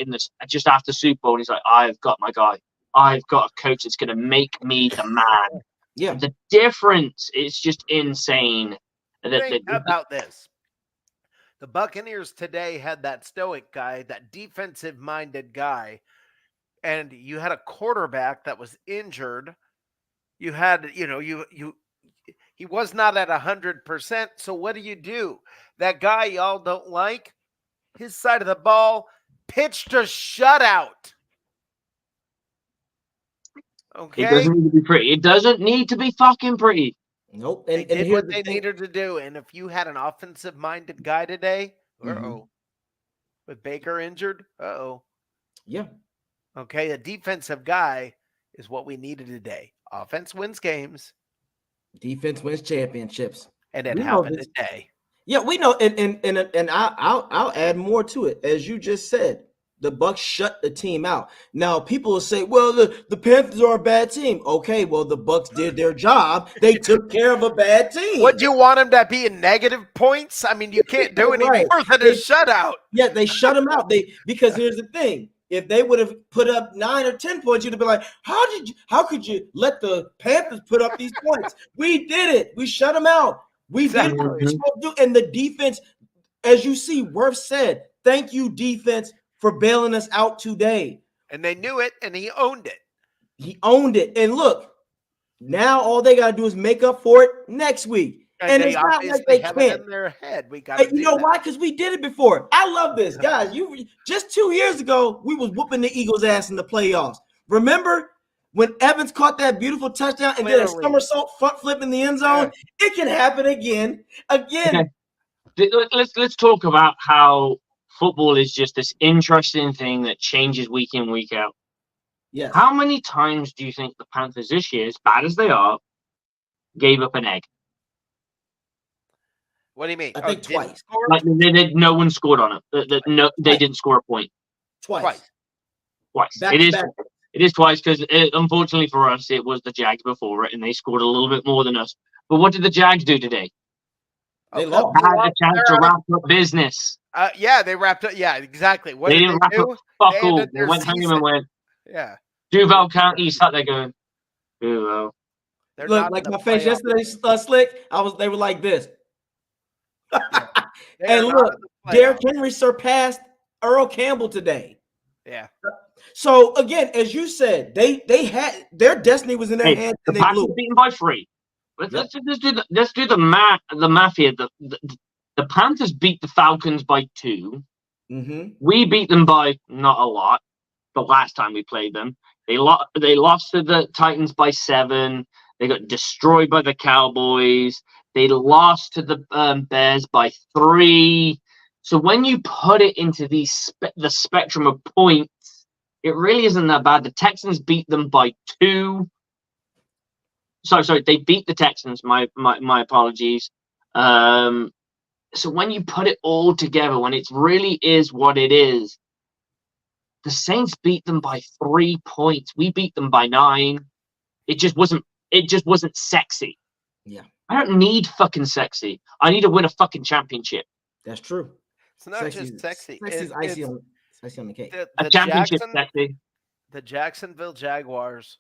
just after Super Bowl, and he's like, "I've got my guy. I've got a coach that's going to make me the man." Yeah, the difference is just insane. Think about this. The Buccaneers today had that stoic guy, that defensive-minded guy, and you had a quarterback that was injured. You had, he was not at 100%. So what do? That guy y'all don't like, his side of the ball, pitched a shutout. Okay. It doesn't need to be pretty. It doesn't need to be fucking pretty. Nope. They And did here's what the they thing. needed to do. And if you had an offensive-minded guy today, with Baker injured, Yeah. okay, a defensive guy is what we needed today. Offense wins games, Defense wins championships. and it We know happened this. today. Yeah, we know, and I'll add more to it. As you just said, the Bucs shut the team out. Now people will say, "Well, the Panthers are a bad team." Okay, well the Bucs did their job. They took care of a bad team. Would you want him to be in negative points? I mean, you can't do any Right. more than a shutout. Yeah, they shut them out. Because here's the thing: if they would have put up 9 or 10 points, you'd have been like, "How could you let the Panthers put up these points?" We did it. We shut them out. We did what we were supposed to do. And the defense, as you see, Worth said, "Thank you, defense, for bailing us out today." And they knew it, and he owned it. He owned it. And look, now all they got to do is make up for it next week. And they it's not obviously like they have can't. it in their head. We got. Hey, you know why? Because we did it before. I love this, guys. You just 2 years ago, we was whooping the Eagles' ass in the playoffs. Remember when Evans caught that beautiful touchdown and did a somersault front flip in the end zone? It can happen again. Okay. Let's talk about how football is just this interesting thing that changes week in, week out. Yes. How many times do you think the Panthers this year, as bad as they are, gave up an egg? What do you mean? I think twice. Like no one scored on it. No, they didn't score a point. Twice. Back It to is. back. It is twice because unfortunately for us, it was the Jags before it, and they scored a little bit more than us. But what did the Jags do today? They lost. Had a chance to wrap up business. Yeah, they wrapped up. Yeah, exactly. What They did didn't they wrap do? up fuck They all. ended They their went home season. and went. Yeah. Duval County sat there going, "Oh well." They're Look, not like in my the face playoff. yesterday, Slick. They were like this. They And are not look, in the Derrick playoff. Henry surpassed Earl Campbell today. Yeah. So again, as you said, they had their destiny was in their hands The and they Packers blew. beaten by 3. Let's do the math. The math here. The Panthers beat the Falcons by 2. Mm-hmm. We beat them by not a lot. The last time we played them, they lost to the Titans by 7. They got destroyed by the Cowboys. They lost to the Bears by 3. So when you put it into the spectrum of points, it really isn't that bad. The Texans beat them by 2. Sorry, they beat the Texans. My apologies. So when you put it all together, when it really is what it is, the Saints beat them by 3 points. We beat them by 9. It just wasn't sexy. Yeah. I don't need fucking sexy. I need to win a fucking championship. That's true. It's not just sexy. Sexy's icing on the cake. A championship sexy. The Jacksonville Jaguars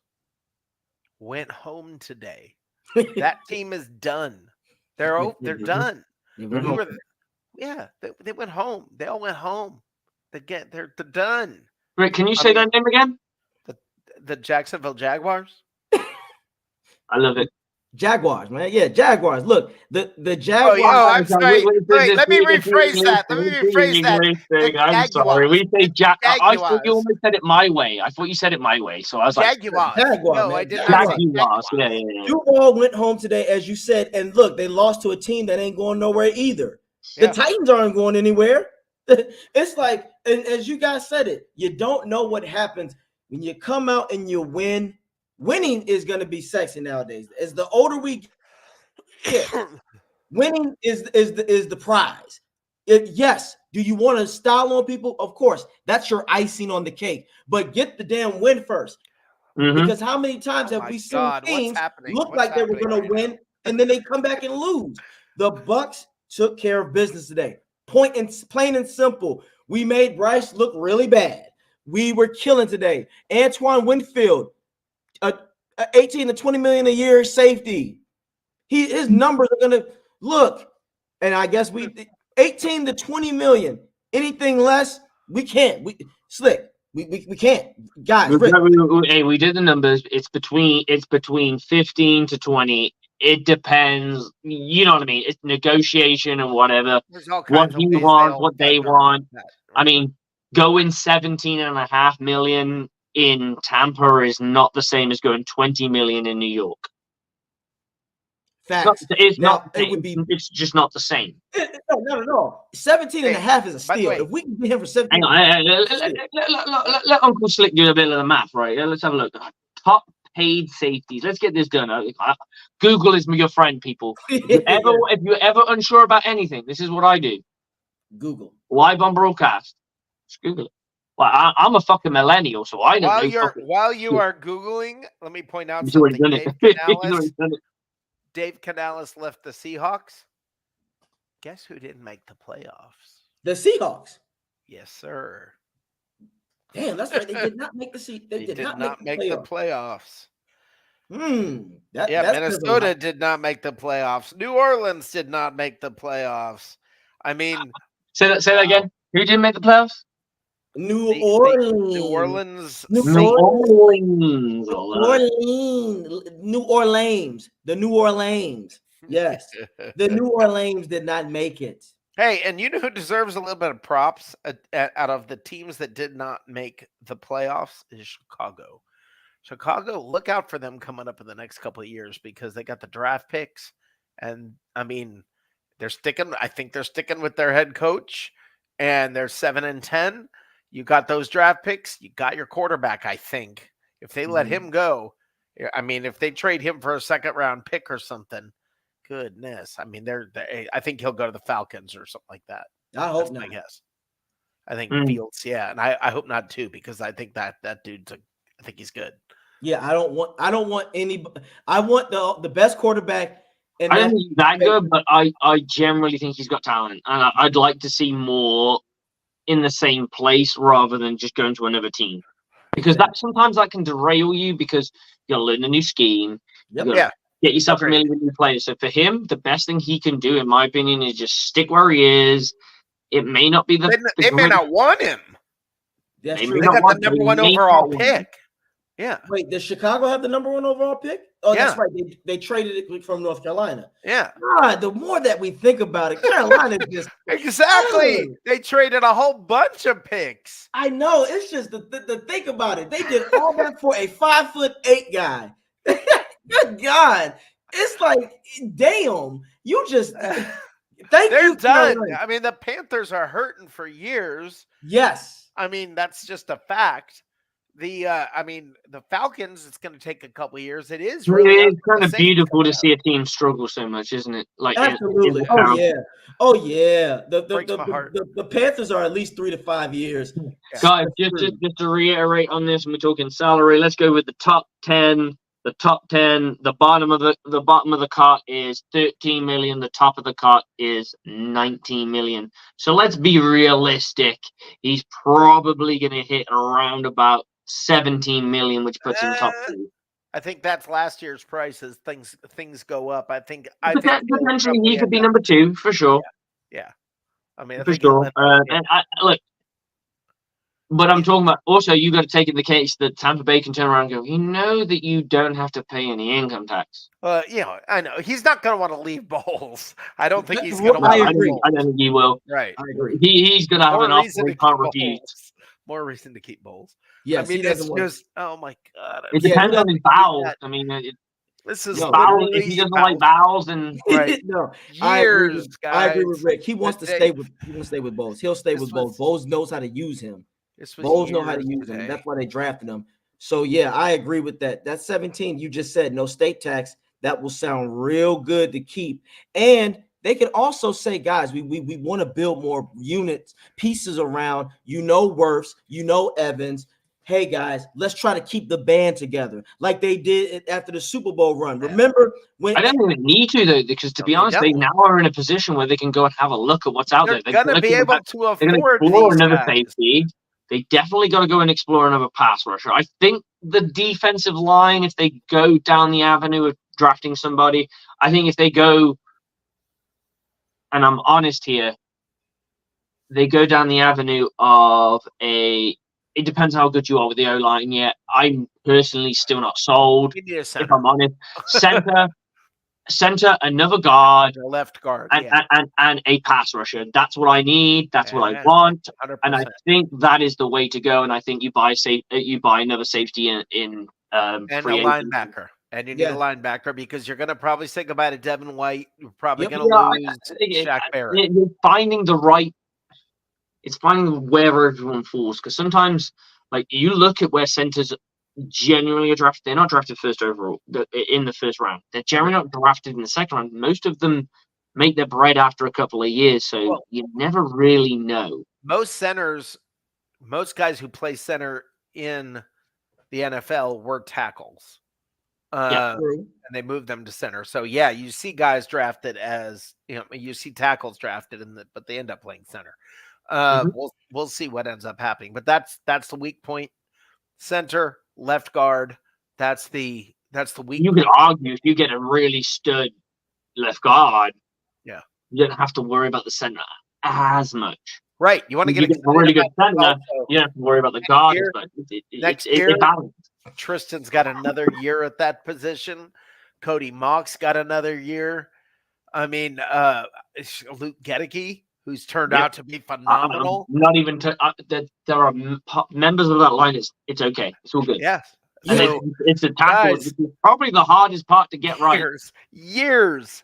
went home today. That team is done. They're done. They went home. They all went home. They're done. Rick, can you say that name again? The Jacksonville Jaguars. I love it. Jaguars, man. Yeah, Jaguars. Look, the Jaguars. I'm sorry. Wait, let me rephrase that. I'm sorry. We say I thought you almost said it my way. I thought you said it my way. So I was like, Jaguars. No, I did not say Jaguars. Yeah. Duval went home today, as you said, and look, they lost to a team that ain't going nowhere either. Yeah. The Titans aren't going anywhere. It's like, and as you guys said it, you don't know what happens when you come out and you win. Winning is going to be sexy nowadays. As the older we get, winning is the prize. Yes. Do you want to style on people? Of course. That's your icing on the cake. But get the damn win first. Mm-hmm. Because how many times have we seen teams look like they were going to win and then they come back and lose? The Bucs took care of business today. Plain and simple. We made Bryce look really bad. We were killing today. Antoine Winfield, 18 to 20 million a year safety. His numbers are gonna look, and I guess 18 to 20 million. Anything less, we can't. We can't. Guys, Rick, Hey, we did the numbers. It's between 15 to 20. It depends. You know what I mean? It's negotiation and whatever. There's all What kinds of he ways wants, they'll what they cut around want. that, I mean, going 17.5 million in Tampa is not the same as going 20 million in New York. facts. It's Now, not. it would be It's just not the same. no. 17 and a half is a by the steal. way- If we can get him for 17, Hang on, let Uncle Slick do a bit of the math, right? Let's have a look. Top paid safeties. Let's get this done. Google is your friend, people. If you're ever unsure about anything, this is what I do. Google. Live on broadcast. Just Google it. Well, I'm a fucking millennial, so I don't know. While you are Googling, let me point out He's already something. done it. Dave Canales left the Seahawks. Guess who didn't make the playoffs? The Seahawks. Yes, sir. Damn, that's right. They did not make the seat. They did not make the playoffs. That's Minnesota did not make the playoffs. New Orleans did not make the playoffs. I mean, say that again. Who didn't make the playoffs? New Orleans. New Orleans. New Orleans. The New Orleans. Yes. The New Orleans did not make it. Hey, and you know who deserves a little bit of props out of the teams that did not make the playoffs is Chicago. Chicago, look out for them coming up in the next couple of years because they got the draft picks. And, I mean, I think they're sticking with their head coach, and they're 7-10. You got those draft picks. You got your quarterback, I think. If they let him go, I mean, if they trade him for a second-round pick or something, goodness. I mean, I think he'll go to the Falcons or something like that. I hope not. I guess. I think Fields, yeah, and I hope not too because I think that dude's I think he's good. Yeah, I don't want any. I want the best quarterback. I don't think he's that good, but I generally think he's got talent, and I'd like to see more in the same place rather than just going to another team, because sometimes that can derail you because you got to learn a new scheme. Yep. Get yourself familiar with new players. So for him, the best thing he can do, in my opinion, is just stick where he is. It may not be they may not want him. That's They true. got the number one overall pick. Yeah. Wait, does Chicago have the number one overall pick? Oh, Yeah. that's right. They traded it from North Carolina. Yeah. God, the more that we think about it, Carolina just Exactly. They traded a whole bunch of picks. I know. It's just the think about it. They did all that for a 5'8" guy. Good God. It's like, damn. You just They're done. I mean, the Panthers are hurting for years. Yes. I mean, that's just a fact. The Falcons, it's going to take a couple of years. It is really it's kind of beautiful to see a team struggle so much, isn't it? Like absolutely. Oh yeah. The Panthers are at least 3 to 5 years. Guys, just to reiterate on this, we're talking salary. Let's go with the top 10. The top 10. The bottom of the cart is 13 million. The top of the cart is 19 million. So let's be realistic. He's probably going to hit around about 17 million, which puts him top 2. I think that's last year's price as things go up. I think potentially he could be number 2 for sure. Yeah. I mean, for sure. Look, but I'm talking about also you got to take in the case that Tampa Bay can turn around and go, you know that you don't have to pay any income tax. I know he's not going to want to leave Bowles. I don't think he's going to. I agree. I don't think he will. Right. I agree. He's going to have an offer he can't refuse. More reason to keep Bowles. Yes, I mean, it's just oh my God. It depends on his bowels. I mean, this is bowels. If he doesn't like bowels, and no, years, guys. I agree with Rick. He wants to stay with Bowles. He'll stay with Bowles. Bowles knows how to use him. Bowles know how to use him. That's why they drafted him. So yeah, I agree with that. That's 17. You just said no state tax. That will sound real good to keep. And they could also say, guys, we want to build more units, pieces around, Wirfs, Evans. Hey guys, let's try to keep the band together like they did after the Super Bowl run. Remember when I don't even need to though, because to be honest, they now are in a position where they can go and have a look at what's out there. They're going to be able to afford another safety. They definitely got to go and explore another pass rusher. I think the defensive line, if they go down the avenue of drafting somebody, I think if they go, and I'm honest here, they go down the avenue of it depends how good you are with the O-line yet. I'm personally still not sold, You need a if center. I'm honest. Center, another guard, A left guard. and a pass rusher. That's what I need. That's what I Yeah, want. 100%. And I think that is the way to go. And I think you buy another safety in and a free agency. linebacker. And you need a linebacker because you're going to probably say goodbye to Devin White. You're probably going to lose Shaq Barrett. It's finding where everyone falls, because sometimes, like, you look at where centers genuinely are drafted. They're not drafted first overall in the first round. They're generally not drafted in the second round. Most of them make their bread after a couple of years, so you never really know. Most centers, most guys who play center in the NFL were tackles. And they moved them to center. So yeah, you see guys drafted as, you see tackles drafted but they end up playing center. We'll see what ends up happening, but that's the weak point. Center, left guard. That's the weak. You could argue if you get a really stud left guard, you don't have to worry about the center as much. Right. You want to get a really good center. You don't have to worry about the guard. But next year, Tristan's got another year at that position. Cody Mock's got another year. I mean, Luke Gedeke, who's turned out to be phenomenal. Not even there are members of that line. It's okay. It's all good. Yeah. So, it's a tackle. It's probably the hardest part to get right. Years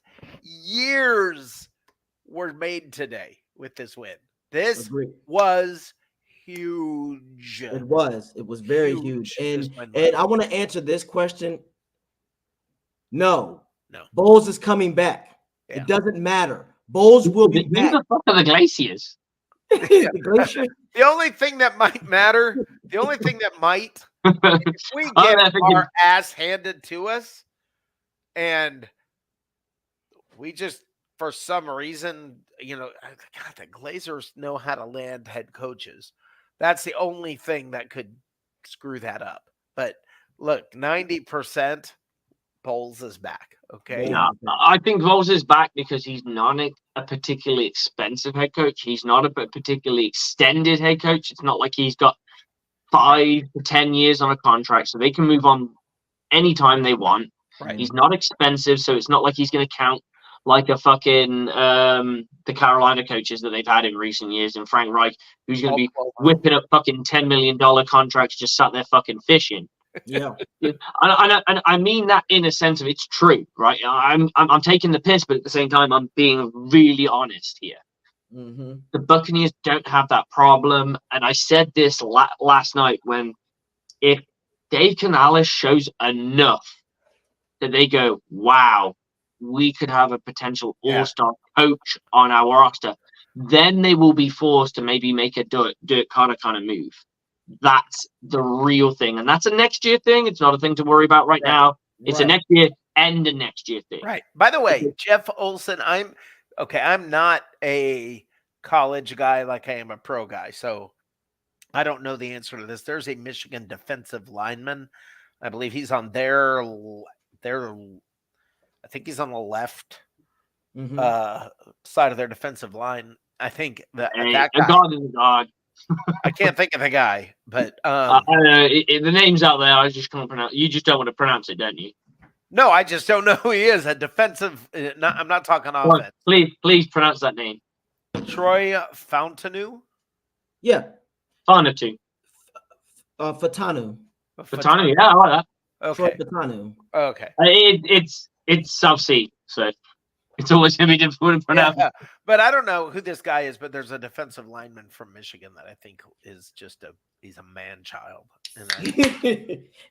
were made today with this win. This was huge. It was very huge. And I want to answer this question. No. Bowles is coming back. Yeah. It doesn't matter. Bowles will be back. Who the fuck are the Glaciers? The only thing that might matter, if we get our ass handed to us and we just, for some reason, God, the Glazers know how to land head coaches. That's the only thing that could screw that up. But look, 90% Bowles is back. Okay. Yeah, I think Bowles is back because he's not a particularly expensive head coach. He's not a particularly extended head coach. It's not like he's got 5 to 10 years on a contract, so they can move on anytime they want. Right. He's not expensive, so it's not like he's going to count like a fucking the Carolina coaches that they've had in recent years, and Frank Reich, who's going to be whipping up fucking $10 million contracts just sat there fucking fishing. Yeah, and I mean that in a sense of it's true, right? I'm taking the piss, but at the same time, I'm being really honest here. Mm-hmm. The Buccaneers don't have that problem, and I said this last night when if Dave Canales shows enough that they go, wow, we could have a potential all-star coach on our roster, then they will be forced to maybe make a Dirk Carter kind of move. That's the real thing, and that's a next year thing. It's not a thing to worry about right now. It's a next year and a next year thing. Right. By the way, Jeff Olson, I'm not a college guy like I am a pro guy, so I don't know the answer to this. There's a Michigan defensive lineman. I believe he's on their I think he's on the left side of their defensive line. I think that guy, God is a god. I can't think of the guy, but the name's out there. I just can't pronounce. You just don't want to pronounce it, don't you? No, I just don't know who he is. A defensive. I'm not talking offense. Please pronounce that name. Troy Fountainu. Yeah. Fantanu. Fatanu. Fatanu. Yeah, I like that. Okay. Troy Fatanu. Okay. It's South Sea, so it's always going to be difficult to pronounce. Yeah, but I don't know who this guy is, but there's a defensive lineman from Michigan that I think is he's a man-child.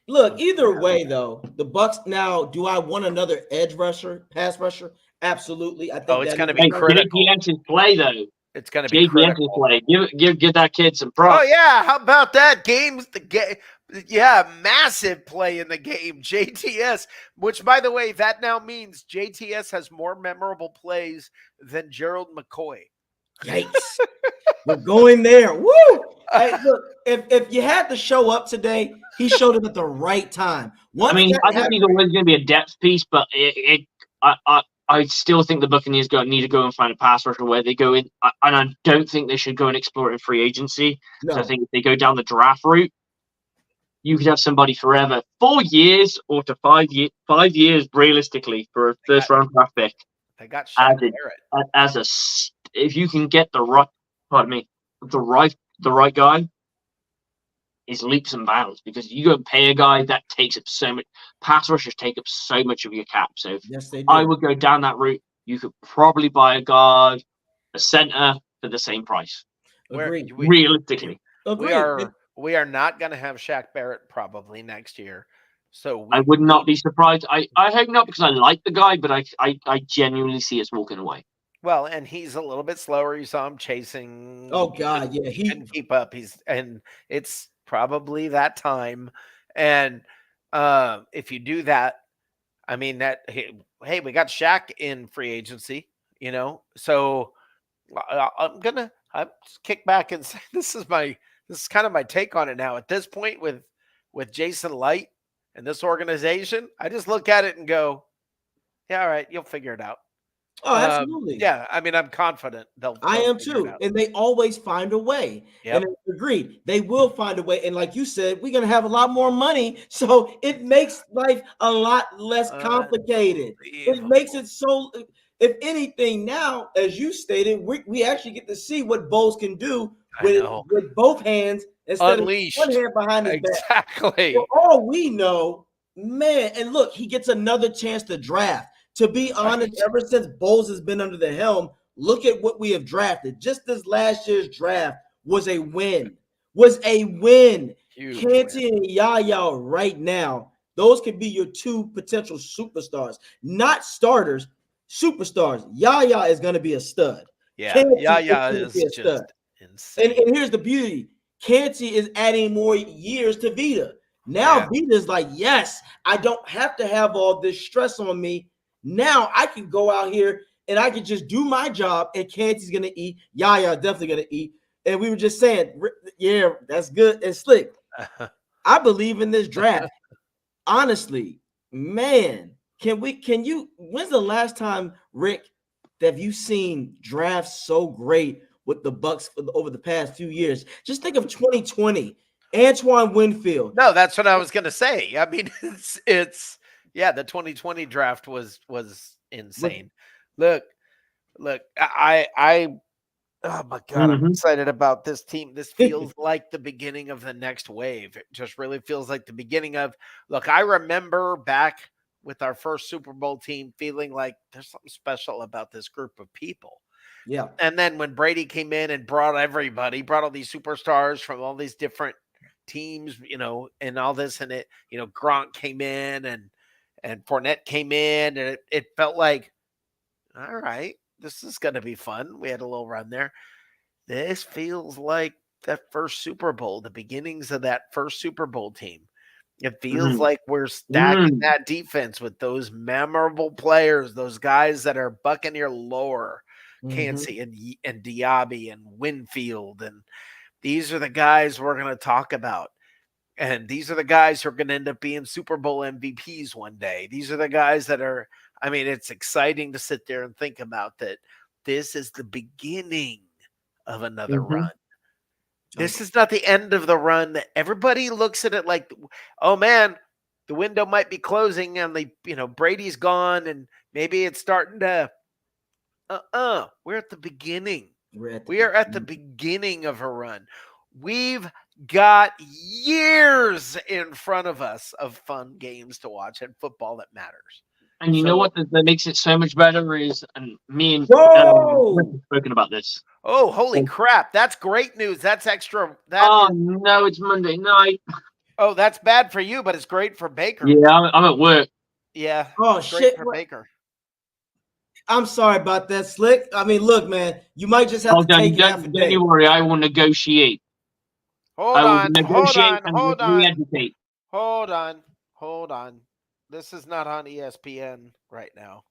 Look, either way, though, the Bucs now, do I want another edge rusher, pass rusher? Absolutely. I think it's going to be critical. JPM's play, though. It's going to be critical. Play. Give that kid some props. Oh, yeah. How about that? Massive play in the game. JTS, which, by the way, that now means JTS has more memorable plays than Gerald McCoy. Yikes. We're going there. Woo! Hey, look, if you had to show up today, he showed up at the right time. I think he's always going to be a depth piece, but I I still think the Buccaneers need to go and find a pass rusher where they go in, and I don't think they should go and explore it in free agency. No. So I think if they go down the draft route, you could have somebody forever, 4 years or to 5 years, 5 years realistically for a first round draft pick. They got Shaq Barrett. If you can get the right guy, is leaps and bounds, because you go and pay a guy that takes up so much. Pass rushers take up so much of your cap. So yes, they do. I would go down that route. You could probably buy a guard, a center for the same price. Realistically, we are not going to have Shaq Barrett probably next year. So I would not be surprised. I hope not, because I like the guy, but I genuinely see us walking away. Well, and he's a little bit slower. You saw him chasing. Oh God, yeah, he couldn't keep up. It's probably that time. And if you do that, I mean hey, we got Shaq in free agency, So I'm just kick back and say this is kind of my take on it now. At this point with Jason Light and this organization, I just look at it and go, yeah, all right, you'll figure it out. Oh, absolutely. Yeah, I mean, I'm confident they'll I am too. And they always find a way. Yep. And I agree. They will find a way. And like you said, we're going to have a lot more money. So it makes life a lot less complicated. It makes it so, if anything, now, as you stated, we actually get to see what Bowles can do with both hands instead Unleashed. of one hand behind his back. Exactly. For all we know, man, and look, he gets another chance to draft. To be honest, ever since Bowles has been under the helm, look at what we have drafted. Just this last year's draft was a win. Canty and Yaya right now, those could be your two potential superstars. Not starters, superstars. Yaya is going to be a stud. Yeah, Canty Yaya is just insane. And here's the beauty. Canty is adding more years to Vita. Now Vita's like, yes, I don't have to have all this stress on me. Now I can go out here and I can just do my job, and Canty's going to eat. Yaya definitely going to eat. And we were just saying, yeah, that's good and slick. I believe in this draft. Honestly, man, when's the last time, Rick, have you seen drafts so great with the Bucs over the past few years? Just think of 2020, Antoine Winfield. No, that's what I was going to say. I mean, it's the 2020 draft was insane. Look, I oh my God, I'm excited about this team. This feels like the beginning of the next wave. It just really feels like the beginning of, I remember back with our first Super Bowl team feeling like there's something special about this group of people. Yeah. And then when Brady came in and brought all these superstars from all these different teams, and all this, and Gronk came in and Fournette came in, and it felt like, all right, this is going to be fun. We had a little run there. This feels like that first Super Bowl, the beginnings of that first Super Bowl team. It feels like we're stacking that defense with those memorable players, those guys that are Buccaneer lore, Canty and Diaby and Winfield. And these are the guys we're going to talk about. And these are the guys who are going to end up being Super Bowl MVPs one day. These are the guys that are, I mean, it's exciting to sit there and think about that. This is the beginning of another run. This is not the end of the run. That everybody looks at it like, oh man, the window might be closing and Brady's gone and maybe it's starting to, we're at the beginning. We are at the beginning of a run. We've got years in front of us of fun games to watch and football that matters. And you know what that makes it so much better is, and me and we've spoken about this. Oh, holy crap. That's great news. That's extra. No, it's Monday night. Oh, that's bad for you, but it's great for Baker. Yeah, I'm at work. Yeah. Oh, shit. For Baker. I'm sorry about that, Slick. I mean, look, man, you might just have to take half a day. Don't worry, I will negotiate. Hold on. This is not on ESPN right now.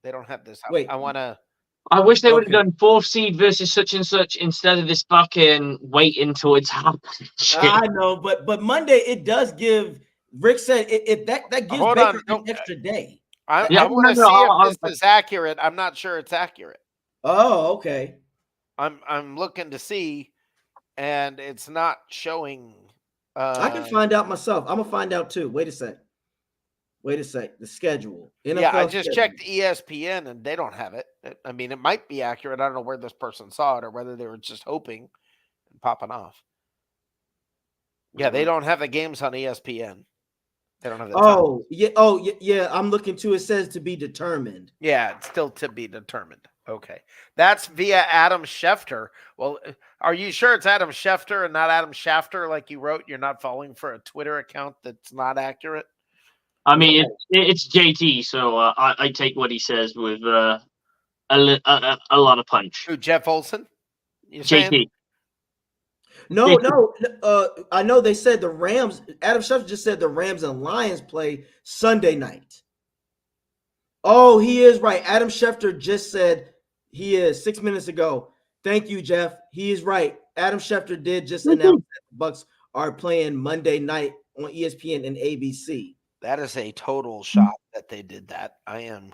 They don't have this. Wait. I wish they would have done 4th seed versus such and such instead of this fucking wait until it's happened. I know, but Monday it does give. Rick said that gives Baker an extra day. I Yeah, want to no, see I- if this is accurate. I'm not sure it's accurate. Oh, okay. I'm looking to see, and it's not showing. I can find out myself. I'm gonna find out too. Wait a sec. The schedule. Yeah, I NFL just schedule. checked ESPN and they don't have it. I mean, it might be accurate. I don't know where this person saw it or whether they were just hoping and popping off. Yeah, they don't have the games on ESPN. They don't have the time. Oh, yeah. Oh, yeah. I'm looking too. It says to be determined. Yeah, it's still to be determined. Okay. That's via Adam Schefter. Well, are you sure it's Adam Schefter and not Adam Schafter like you wrote? You're not falling for a Twitter account that's not accurate? I mean, it's JT, so I take what he says with a lot of punch. Who, Jeff Olson? You JT. saying? No. I know they said the Rams. Adam Schefter just said the Rams and Lions play Sunday night. Oh, he is right. Adam Schefter just said he is 6 minutes ago. Thank you, Jeff. He is right. Adam Schefter did just announce that the Bucs are playing Monday night on ESPN and ABC. That is a total shock that they did that. I am.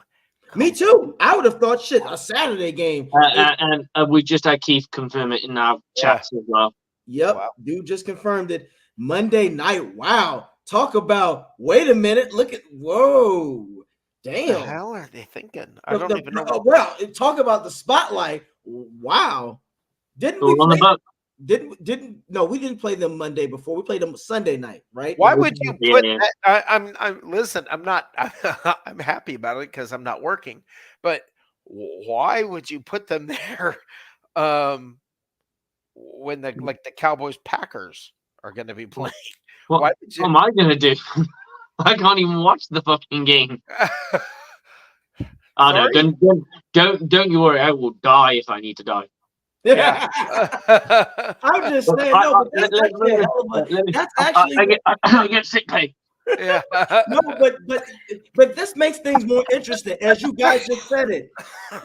Me too. I would have thought, shit, a Saturday game. And we just had Keith confirm it in our chats as well. Yep. Wow. Dude just confirmed it. Monday night. Wow. Talk about, wait a minute. Look at, whoa. What Damn. the hell are they thinking? I don't even know. Well, talk about the spotlight. Wow. Didn't we On the play, Bucs. no, we didn't play them Monday before. We played them Sunday night, right? Why would you Yeah, put yeah. that? I'm listen, I'm not I'm happy about it because I'm not working. But why would you put them there when the Cowboys Packers are going to be playing? What, Why would what am I gonna do? I can't even watch the fucking game. Oh no, Sorry? don't you worry. I will die if I need to die. Yeah. I'm just saying, no, but that's actually a hell of a, that's actually I get sick pay. Yeah. no, but this makes things more interesting, as you guys just said it.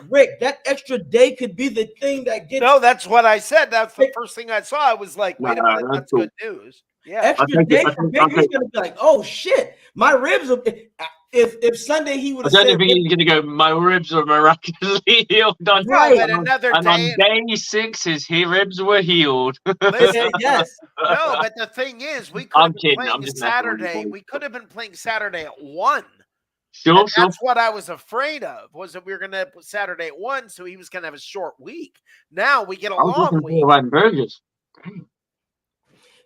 Rick, that extra day could be the thing that gets No, that's what I said. That's the first thing I saw. I was like, wait a minute, that's that's cool. good news. Yeah. extra day for Baker. He's gonna be like, oh shit, my ribs are. If Sunday he would I have don't said, think he's gonna go. My ribs are miraculously healed. On, Right. But another and on day. day 6, his ribs were healed. Listen, yes, no, but the thing is, we could I'm have been kidding. I'm playing just messing with you, Saturday. boys. We could have been playing Saturday at 1. Sure, And sure. that's what I was afraid of, was that we were going to put Saturday at 1, so he was going to have a short week. Now we get a I was long looking week. for burgers.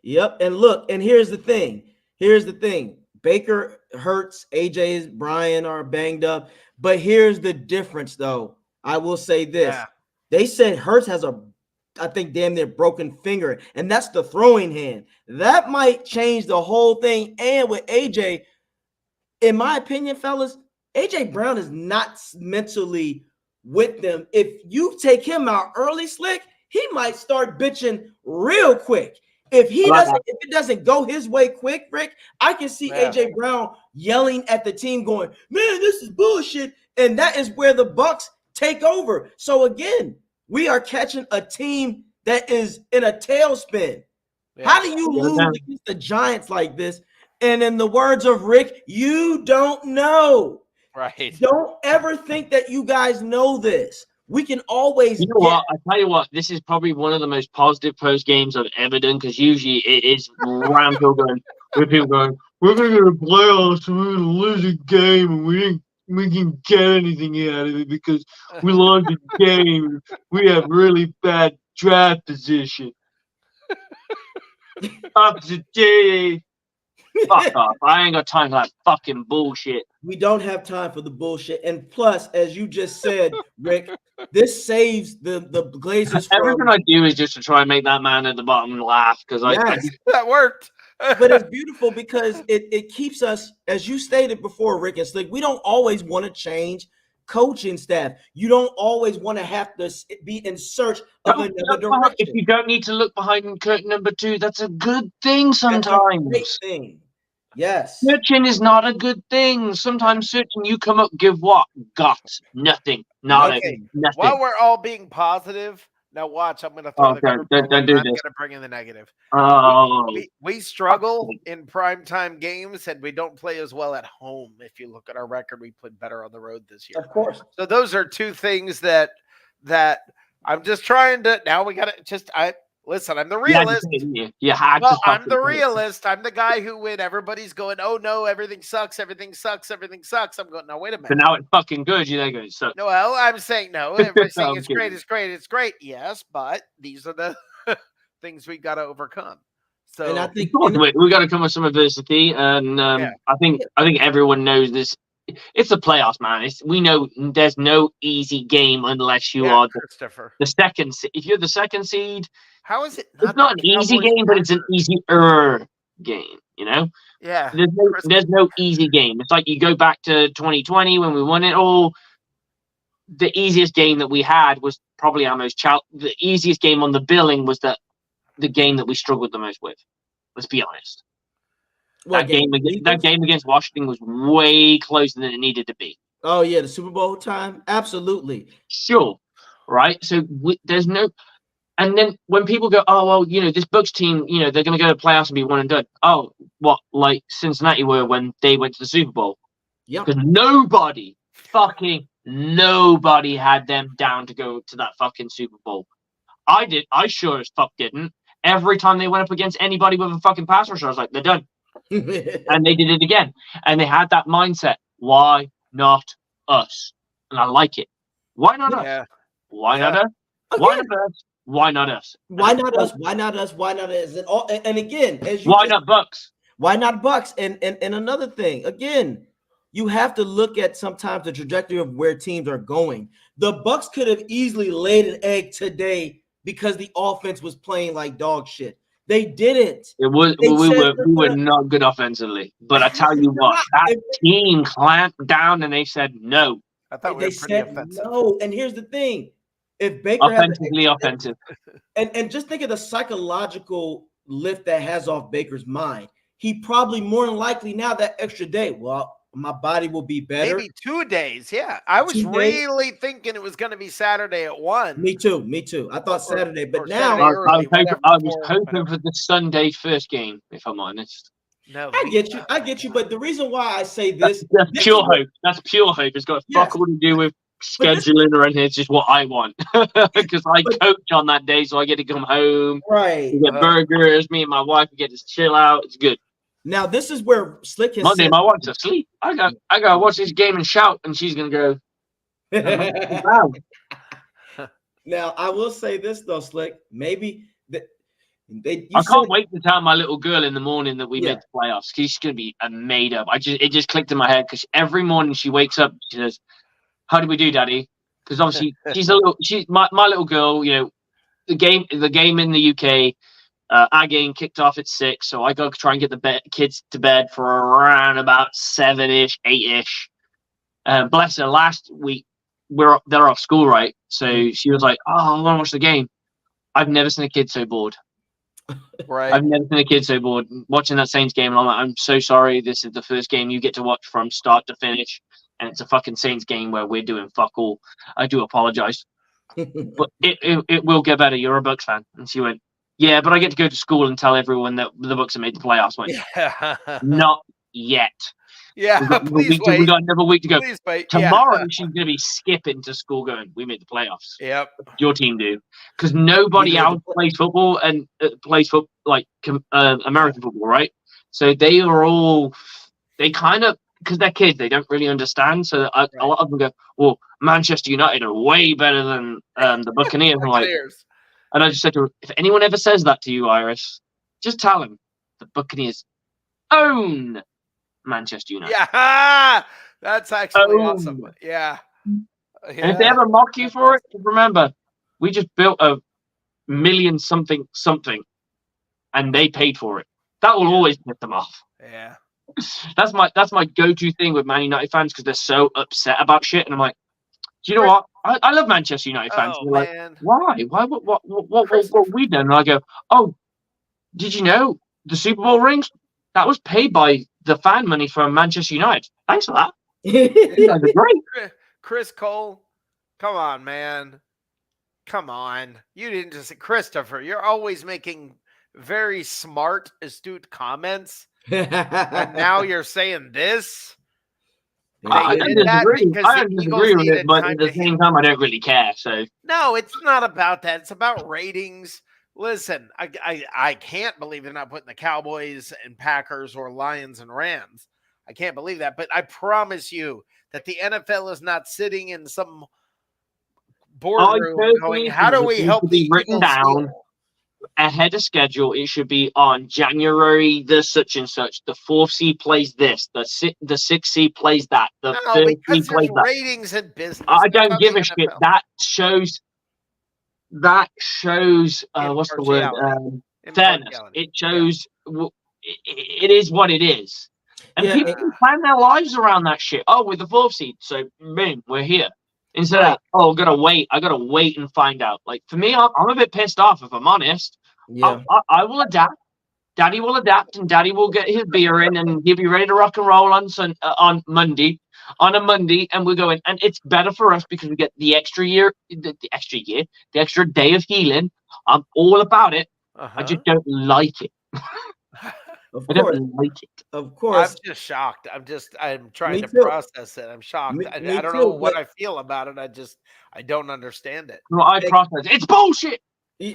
yep. And look, and here's the thing. Baker hurts. AJ, Brian are banged up. But here's the difference, though. I will say this. Yeah. They said Hurts has I think, damn near broken finger, and that's the throwing hand. That might change the whole thing. And with AJ, in my opinion, fellas, AJ Brown is not mentally with them. If you take him out early, Slick, he might start bitching real quick. If it doesn't go his way quick, Rick, I can see AJ Brown yelling at the team, going, "Man, this is bullshit." And that is where the Bucs take over. So again, we are catching a team that is in a tailspin. Yeah. How do you lose against the Giants like this? And in the words of Rick, you don't know. Right. Don't ever think that you guys know this. We can always You know what? I tell you what, this is probably one of the most positive post games I've ever done, because usually it is round hill going with people going, "We're going to go to playoffs, and we're going to lose a game, and we can get anything out of it because we lost a game. We have really bad draft position." Up to day. Fuck off. I ain't got time for that fucking bullshit. We don't have time for the bullshit. And plus, as you just said, Rick, this saves the Glazers from. Everything I do is just to try and make that man at the bottom laugh, because Yes. That worked. But it's beautiful because it keeps us, as you stated before, Rick and Slick, we don't always want to change coaching staff. You don't always want to have to be in search of another direction. If you don't need to look behind curtain number 2, that's a good thing That's a sometimes. great thing. Yes. Searching is not a good thing. Sometimes searching, you come up, give what? Guts. Nothing. Nothing. Okay. Nothing. While we're all being positive, Now watch. I'm going to throw the curveball. don't do I'm going this. to bring in the negative. Oh, We struggle in primetime games, and we don't play as well at home. If you look at our record, we played better on the road this year. Of course. So those are two things that I'm just trying to. Now we got to just. Listen, I'm the realist. You had to. I'm the realist. I'm the guy who, when everybody's going, oh no, everything sucks, everything sucks, everything sucks, I'm going, no, wait a minute. But now it's fucking good. You then go, so. No, well, I'm saying no. Everybody's saying it's kidding. great, it's great, it's great. Yes, but these are the things we got to overcome. So, And I think we got to come with some adversity, and I think everyone knows this. It's the playoffs, man. We know there's no easy game unless you are the second. If you're the second seed, how is it? It's not an easy game, but it's an easier game. You know? Yeah. There's no easy game. It's like you go back to 2020 when we won it all. The easiest game that we had was probably our most the easiest game on the billing was the game that we struggled the most with. Let's be honest. That game against Washington was way closer than it needed to be. Oh yeah, the Super Bowl time, absolutely. Sure, right? So there's no, and then when people go, oh well, this Bucs team, they're going to go to playoffs and be one and done. Oh, what like Cincinnati were when they went to the Super Bowl? Yeah, because nobody had them down to go to that fucking Super Bowl. I did. I sure as fuck didn't. Every time they went up against anybody with a fucking pass rusher, I was like, they're done. And they did it again. And they had that mindset. Why not us? And I like it. Why not us? Why not us? Why not us? Why not us? Why not us? Why not us? Why not us? And again, why not Bucs? Why not Bucs? And another thing, again, you have to look at sometimes the trajectory of where teams are going. The Bucs could have easily laid an egg today because the offense was playing like dog shit. They didn't. We were not good offensively. But I tell you what, that team clamped down and they said no. I thought we were pretty offensive. No, and here's the thing. If Baker offensive. And just think of the psychological lift that has off Baker's mind. He probably more than likely now that extra day. Well, my body will be better. Maybe 2 days. Yeah. I was really thinking it was going to be Saturday at 1. Me too. I thought Saturday, but now I was hoping for the Sunday first game, if I'm honest. No, I get you. But the reason why I say this, that's pure hope. That's pure hope. It's got fuck all to do with scheduling or anything. It's just what I want. Because I coach on that day, so I get to come home. Right. We get burgers. Me and my wife get to chill out. It's good. Now this is where Slick has Monday, my wife's asleep. I gotta watch this game and shout, and she's gonna go. Now I will say this though, Slick. Maybe I can't wait to tell my little girl in the morning that we made the playoffs. She's gonna be made up. It just clicked in my head because every morning she wakes up, she says, "How did we do, Daddy?" Because obviously she's my little girl. The game in the UK. Our game kicked off at 6, so I got to try and get the kids to bed for around about 7-ish, 8-ish. Bless her, last week they're off school, right? So she was like, "Oh, I want to watch the game." I've never seen a kid so bored. Right. I've never seen a kid so bored watching that Saints game, and I'm like, "I'm so sorry. This is the first game you get to watch from start to finish, and it's a fucking Saints game where we're doing fuck all. I do apologize, but it will get better. You're a Bucs fan." And she went, "Yeah, but I get to go to school and tell everyone that the Bucs have made the playoffs." Not yet. Yeah, we got another week to go. Please wait. Tomorrow she's going to be skipping to school going, "We made the playoffs." Yep. Your team do. Because nobody else plays football and plays football like American football, right? So they kind of, because they're kids, they don't really understand. So a lot of them go, "Well, Manchester United are way better than the Buccaneers." I'm like, and I just said to her, if anyone ever says that to you, Iris, just tell them the Buccaneers own Manchester United. Yeah, that's actually awesome. Yeah. And if they ever mock you for it, remember, we just built a million something, and they paid for it. That will always piss them off. Yeah. That's my go-to thing with Man United fans because they're so upset about shit, and I'm like, do you know what? I love Manchester United fans. Oh, like, why? What we done? And I go, oh, did you know the Super Bowl rings? That was paid by the fan money from Manchester United. Thanks for that. You guys are great. Chris Cole, come on, man. Come on. You didn't just say Christopher. You're always making very smart, astute comments. And now you're saying this? I don't disagree with it, but at the same time, I don't really care. So no, it's not about that. It's about ratings. Listen, I can't believe they're not putting the Cowboys and Packers or Lions and Rams. I can't believe that. But I promise you that the NFL is not sitting in some boardroom going, how do we help the written down ahead of schedule? It should be on January the such and such. The 4th seed plays this. The 6th seed plays that. The 3rd seed plays that. Ratings and business. I don't give a shit. That shows. What's the word? Fairness. It shows. It is what it is, and people plan their lives around that shit. Oh, we're the 4th seed, so boom, we're here. Instead of, I gotta wait and find out. Like, for me, I'm a bit pissed off, if I'm honest. Yeah. I will adapt. Daddy will adapt, and Daddy will get his beer in, and he'll be ready to rock and roll on Monday, and we're going. And it's better for us because we get the extra day of healing. I'm all about it. I just don't like it. I don't like it. Of course. I'm just shocked. I'm trying to process it. I'm shocked. I don't know what I feel about it. I don't understand it. Well, I process it. It's bullshit.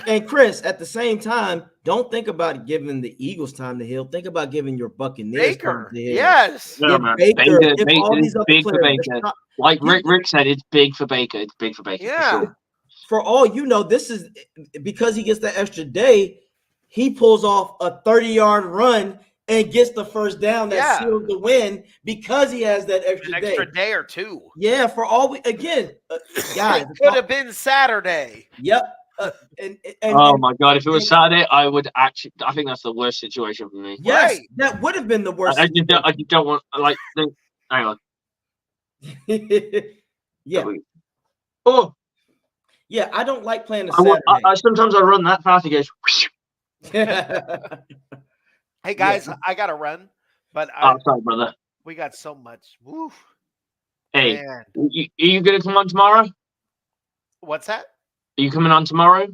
And Chris, at the same time, don't think about giving the Eagles time to heal. Think about giving your Buccaneers time to heal. Yes. Baker is big for Baker. Like Rick said, it's big for Baker. It's big for Baker. Yeah. For sure. For all you know, this is because he gets that extra day. He pulls off a 30-yard run and gets the first down that seals the win because he has that extra day or two. Yeah, for all guys, it could have been Saturday. Yep. My God! If it was Saturday, I think that's the worst situation for me. Yes, that would have been the worst. I just don't want hang on. Yeah. Oh. Yeah, I don't like playing the Saturday. Sometimes I run that fast. It goes. Hey guys, I gotta run, but sorry, brother. We got so much. Woo. Hey, are you gonna come on tomorrow? What's that? Are you coming on tomorrow?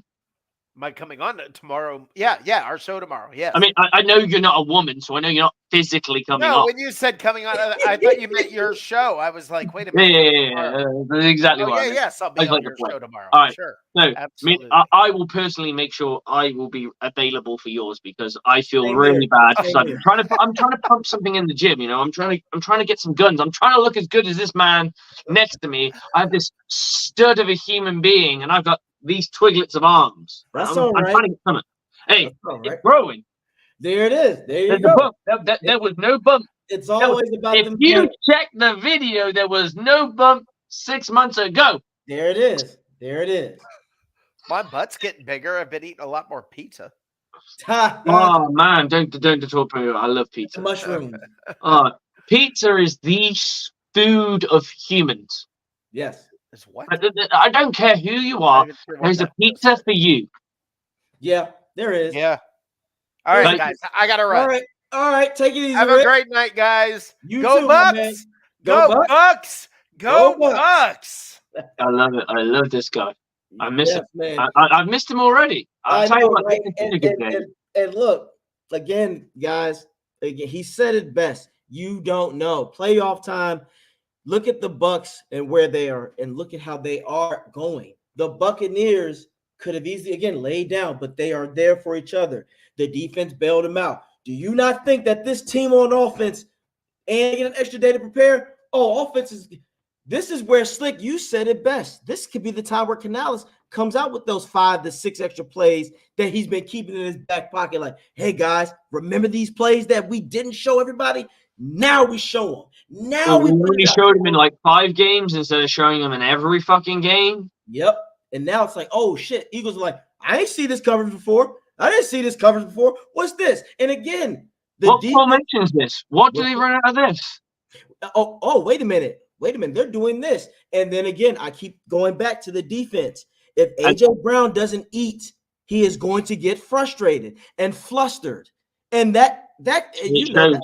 Am I coming on tomorrow? Yeah, our show tomorrow. Yes. I mean, I know you're not a woman, so I know you're not physically coming on. No, when you said coming on, I thought you meant your show. I was like, wait a minute. Yeah. That's exactly what I meant. Yes, I'll be on your show tomorrow. All right. Sure. No, absolutely. I will personally make sure I will be available for yours because I feel really bad because I'm trying to pump something in the gym. You know, I'm trying to get some guns. I'm trying to look as good as this man next to me. I have this stud of a human being, and I've got these twiglets of arms. That's all right. I'm trying to get some. Hey, it's growing. There it is. There you go. There was no bump. It's always about if you check the video, there was no bump 6 months ago. There it is. There it is. My butt's getting bigger. I've been eating a lot more pizza. Oh man, don't talk about it. I love pizza. Mushroom. Pizza is the food of humans. Yes. It's what? I don't care who you are. There's a pizza for you. Yeah, there is. Yeah. All right, guys. I gotta run. All right. Take it easy. Have a great night, guys. Go too, Bucs. Go Bucs. Go Bucs. I love it. I love this guy. I miss him. Man. I've missed him already. I know, right? And look, again, guys, he said it best. You don't know. Playoff time. Look at the Bucs and where they are, and look at how they are going. The Buccaneers could have easily, again, laid down, but they are there for each other. The defense bailed them out. Do you not think that this team on offense and get an extra day to prepare? Oh, this is where Slick, you said it best. This could be the time where Canales comes out with those 5 to 6 extra plays that he's been keeping in his back pocket. Like, hey, guys, remember these plays that we didn't show everybody? Now we show them. Now we only showed them in like 5 games instead of showing them in every fucking game. Yep. And now it's like, oh, shit. Eagles are like, I ain't see this coverage before. I didn't see this coverage before. What's this? And again, what formation is this? What do they run out of this? Oh, wait a minute. They're doing this. And then again, I keep going back to the defense. If A.J. Brown doesn't eat, he is going to get frustrated and flustered. And that you know that.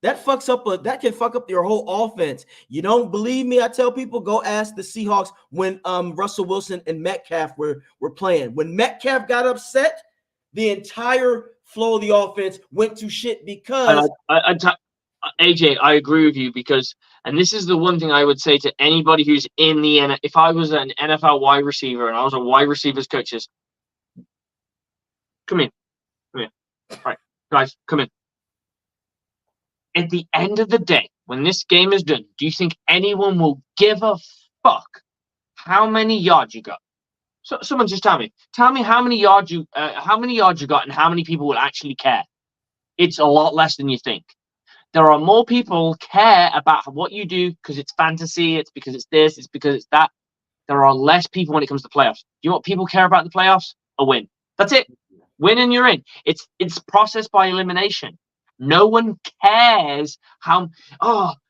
That can fuck up your whole offense. You don't believe me? I tell people, go ask the Seahawks when Russell Wilson and Metcalf were playing. When Metcalf got upset, the entire flow of the offense went to shit because AJ, I agree with you because, and this is the one thing I would say to anybody who's in the NFL. If I was an NFL wide receiver and I was a wide receivers coach, come in. All right, guys, come in. At the end of the day, when this game is done, do you think anyone will give a fuck how many yards you got? So someone just tell me how many yards you got and how many people will actually care. It's a lot less than you think. There are more people care about what you do because it's fantasy, it's because it's this, it's because it's that. There are less people when it comes to playoffs. Do you know what people care about in the playoffs? A win. That's it. Win and you're in. It's processed by elimination. No one cares how,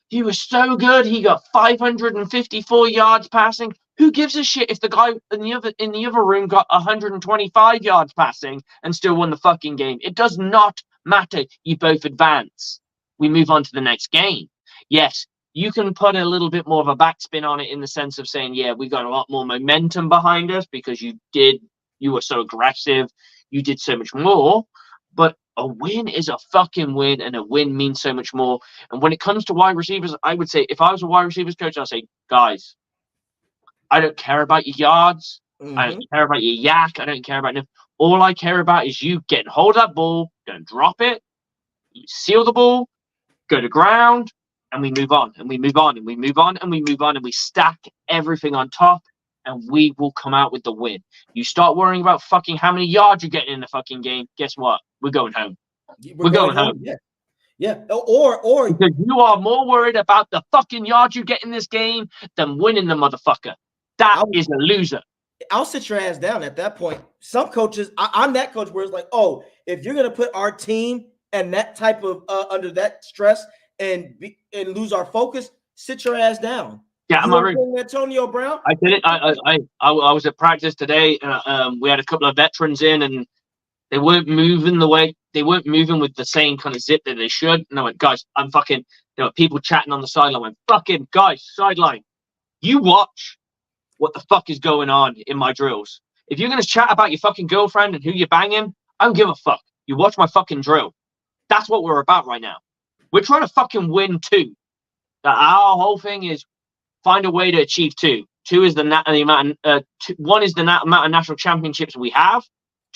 he was so good. He got 554 yards passing. Who gives a shit if the guy in the other room got 125 yards passing and still won the fucking game? It does not matter. You both advance. We move on to the next game. Yes, you can put a little bit more of a backspin on it in the sense of saying, yeah, we got a lot more momentum behind us because you were so aggressive. You did so much more. But a win is a fucking win, and a win means so much more. And when it comes to wide receivers, I would say, if I was a wide receivers coach, I'd say, guys, I don't care about your yards. Mm-hmm. I don't care about your yak. I don't care about nothing. All I care about is you getting hold of that ball, don't drop it, you seal the ball, go to ground, and we move on, and we move on, and we move on, and we move on, and we stack everything on top, and we will come out with the win. You start worrying about fucking how many yards you're getting in the fucking game, guess what? We're going home. We're going home. Yeah. Or because you are more worried about the fucking yards you get in this game than winning the motherfucker. That is a loser. I'll sit your ass down at that point. Some coaches, I'm that coach where it's like, oh, if you're gonna put our team and that type of under that stress and lose our focus, sit your ass down. Yeah, I'm already. Antonio Brown. I did it. I was at practice today. We had a couple of veterans in, and they weren't moving the way they weren't moving with the same kind of zip that they should. And I went, guys, I'm fucking. There were people chatting on the sideline. I went, fucking guys, sideline. You watch what the fuck is going on in my drills. If you're gonna chat about your fucking girlfriend and who you're banging, I don't give a fuck. You watch my fucking drill. That's what we're about right now. We're trying to fucking win 2. Our whole thing is find a way to achieve 2. 2 is the amount. 1 is the amount of national championships we have.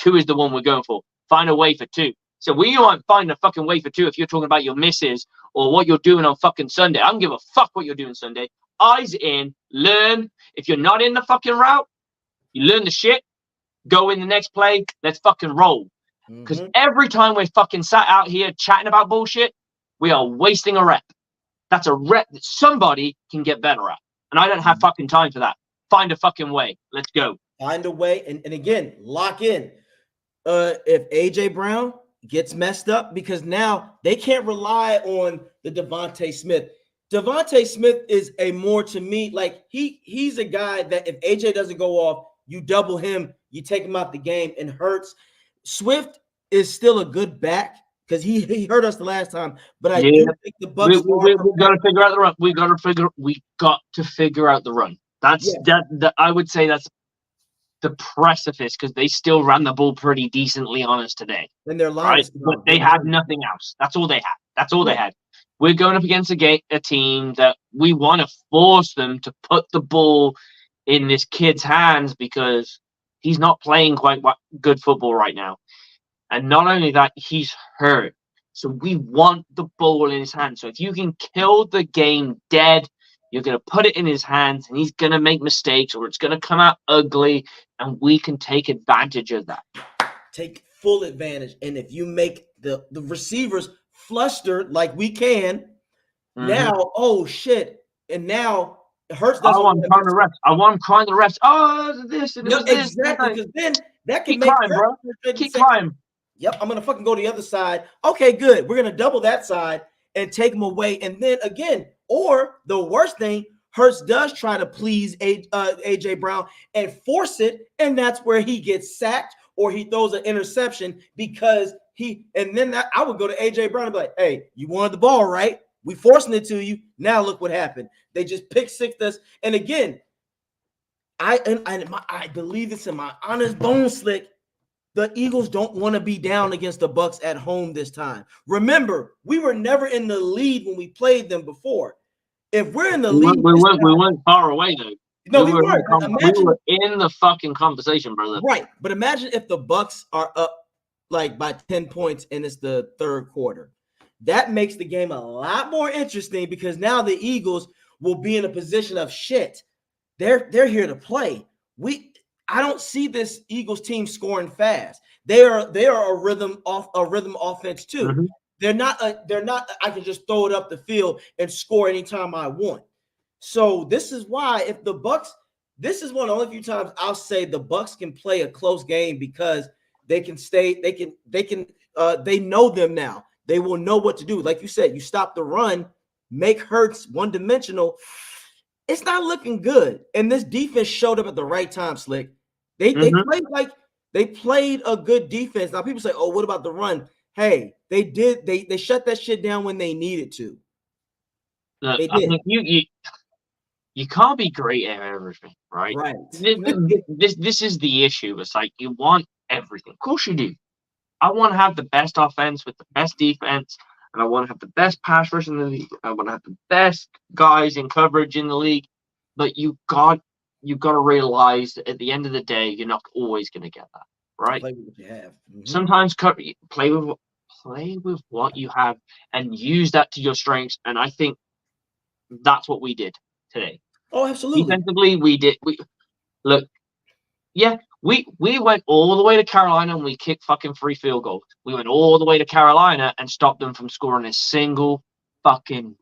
2 is the one we're going for. Find a way for 2. So we aren't finding a fucking way for 2 if you're talking about your misses or what you're doing on fucking Sunday. I don't give a fuck what you're doing Sunday. Eyes in, learn. If you're not in the fucking route, you learn the shit. Go in the next play. Let's fucking roll. Because every time we're fucking sat out here chatting about bullshit, we are wasting a rep. That's a rep that somebody can get better at. And I don't have fucking time for that. Find a fucking way. Let's go. Find a way. And again, lock in. If AJ Brown gets messed up, because now they can't rely on the Devontae Smith. Devontae Smith is a more, to me, like he's a guy that if AJ doesn't go off, you double him, you take him out the game, and Hurts. Swift is still a good back because he hurt us the last time, but I do think the Bucs. We got to figure out the run. We got to figure out the run. That's that. I would say that's the precipice because they still ran the ball pretty decently on us today. And their lines, right? But they had nothing else. That's all they had. We're going up against a team that we want to force them to put the ball in this kid's hands because he's not playing quite good football right now. And not only that, he's hurt. So we want the ball in his hands. So if you can kill the game dead, you're going to put it in his hands and he's going to make mistakes or it's going to come out ugly and we can take advantage of that. Take full advantage. And if you make the receivers flustered like we can, now, oh shit. And now Hurts doesn't. I want him crying the refs. I want him crying the refs. Oh, this and this. Exactly. Because then that can keep make crying, bro. Keep crying. Yep, I'm going to fucking go to the other side. Okay, good. We're going to double that side and take him away. And then again, or the worst thing, Hurts does try to please AJ Brown and force it. And that's where he gets sacked or he throws an interception because And then I would go to AJ Brown and be like, hey, you wanted the ball, right? We forcing it to you. Now look what happened. They just pick-sixed us. And again, I believe this in my honest bone, Slick. The Eagles don't want to be down against the Bucs at home this time. Remember, we were never in the lead when we played them before. If we're in the lead, we weren't far away though. No, we weren't. We were in the fucking conversation, brother. Right, but imagine if the Bucs are up like by 10 points and it's the third quarter. That makes the game a lot more interesting because now the Eagles will be in a position of shit. They're here to play. I don't see this Eagles team scoring fast. They are a rhythm offense too. Mm-hmm. They're not I can just throw it up the field and score anytime I want. So this is why if the Bucs, this is one of the only few times I'll say the Bucs can play a close game because they know them now. They will know what to do. Like you said, you stop the run, make Hurts one-dimensional. It's not looking good. And this defense showed up at the right time, Slick. They played a good defense. Now people say, "Oh, what about the run?" Hey, they shut that shit down when they needed to. Look, they did. I think you can't be great at everything, right? Right. This is the issue. It's like you want everything. Of course you do. I want to have the best offense with the best defense, and I want to have the best pass rush in the league. I want to have the best guys in coverage in the league. But you got to realize that at the end of the day, you're not always going to get that, right? Play with what you have. Mm-hmm. Sometimes play with what you have and use that to your strengths. And I think that's what we did today. Oh, absolutely. Defensively, we went all the way to Carolina and we kicked fucking 3 field goals. We went all the way to Carolina and stopped them from scoring a single fucking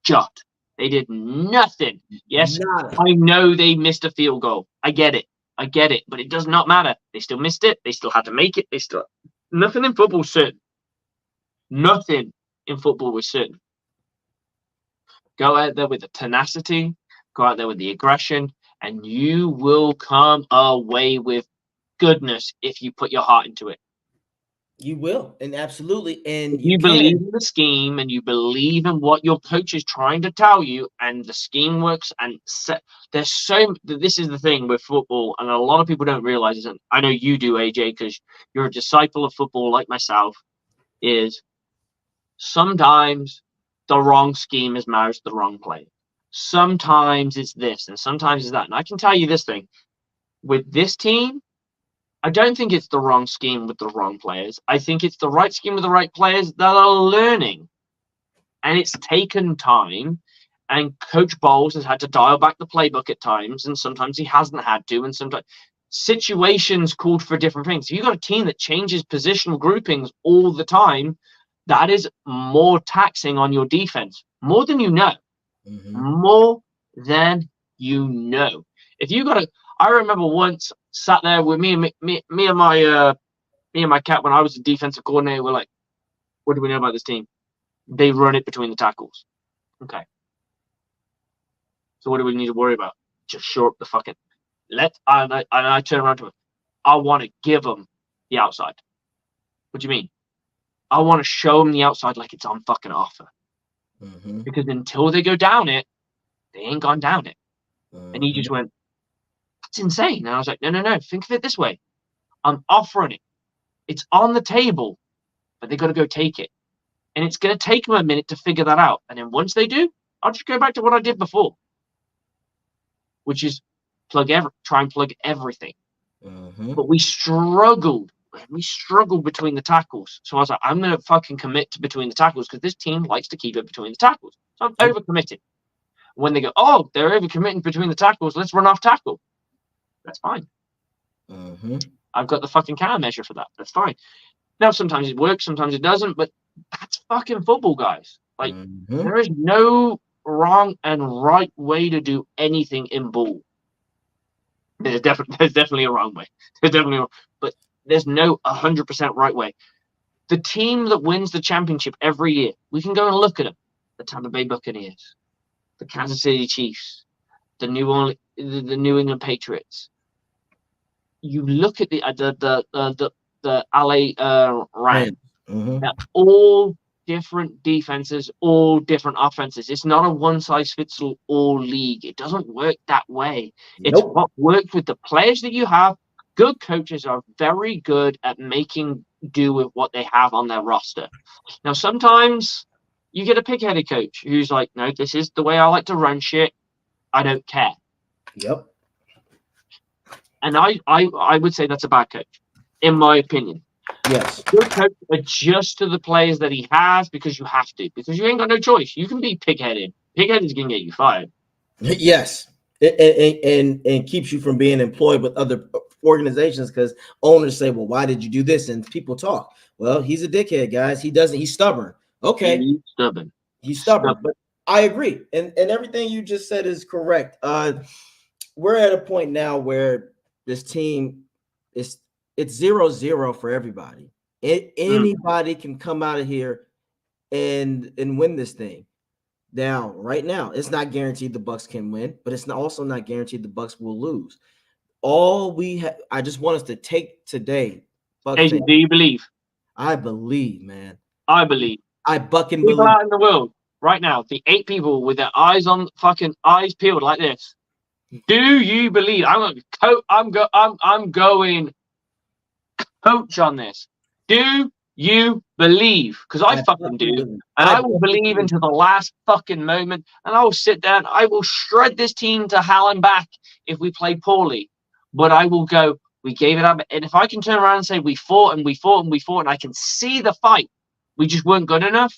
shot. They did nothing. Yes, Nada. I know they missed a field goal. I get it. But it does not matter. They still missed it. They still had to make it. Nothing in football is certain. Nothing in football was certain. Go out there with the tenacity. Go out there with the aggression. And you will come away with goodness if you put your heart into it. You will, and absolutely. And you believe in the scheme and you believe in what your coach is trying to tell you, and the scheme works. And this is the thing with football, and a lot of people don't realize it. And I know you do, AJ, because you're a disciple of football like myself. Is sometimes the wrong scheme is married to the wrong player. Sometimes it's this, and sometimes it's that. And I can tell you this thing with this team. I don't think it's the wrong scheme with the wrong players. I think it's the right scheme with the right players that are learning. And it's taken time. And Coach Bowles has had to dial back the playbook at times. And sometimes he hasn't had to. And sometimes situations called for different things. If you've got a team that changes positional groupings all the time, that is more taxing on your defense. More than you know. Mm-hmm. More than you know. If you got I remember once sat there with me and my cat when I was the defensive coordinator. We're like, what do we know about this team? They run it between the tackles. Okay. So what do we need to worry about? Just shore up the fucking. I turn around to him. I want to give them the outside. What do you mean? I want to show them the outside like it's on fucking offer. Mm-hmm. Because until they go down it, they ain't gone down it. Mm-hmm. And he just went, it's insane. And I was like, no. Think of it this way. I'm offering it. It's on the table, but they got to go take it. And it's going to take them a minute to figure that out. And then once they do, I'll just go back to what I did before, which is try and plug everything. Mm-hmm. But we struggled between the tackles. So I was like, I'm going to fucking commit to between the tackles because this team likes to keep it between the tackles. So I'm overcommitted. When they go, oh, they're overcommitting between the tackles, let's run off tackle. That's fine. Mm-hmm. I've got the fucking countermeasure for that. That's fine. Now, sometimes it works, sometimes it doesn't, but that's fucking football, guys. Like, There is no wrong and right way to do anything in ball. There's definitely a wrong way. But there's no 100% right way. The team that wins the championship every year, we can go and look at them. The Tampa Bay Buccaneers, the Kansas City Chiefs, the New England Patriots. You look at the the LA Rams. Mhm. They're all different defenses, all different offenses. It's not a one-size-fits-all league. It doesn't work that way. It's Nope. what works with the players that you have. Good coaches are very good at making do with what they have on their roster. Now, sometimes you get a pig-headed coach who's like, no, this is the way I like to run shit. I don't care. Yep. And I would say that's a bad coach, in my opinion. Yes. Good coach adjust to the players that he has because you have to, because you ain't got no choice. You can be pig-headed. Pig-headed can get you fired. Yes. And keeps you from being employed with other organizations because owners say, well, why did you do this? And people talk. Well, he's a dickhead, guys. He's stubborn. Okay. He's stubborn. He's stubborn. But I agree. And everything you just said is correct. We're at a point now where this team it's 0-0 for everybody. Anybody can come out of here and win this thing. Now, right now, it's not guaranteed the Bucs can win, but it's also not guaranteed the Bucs will lose. All we have, I just want us to take today. Hey, do you believe? I believe, man. I believe. I bucking people believe. Out in the world right now, the 8 people with their eyes eyes peeled like this. Do you believe? I'm going coach on this. Do you believe? Because I fucking do. And I will believe until the last fucking moment. And I will sit down. I will shred this team to hell and back if we play poorly. But I will go, we gave it up. And if I can turn around and say we fought and we fought and we fought and I can see the fight, we just weren't good enough,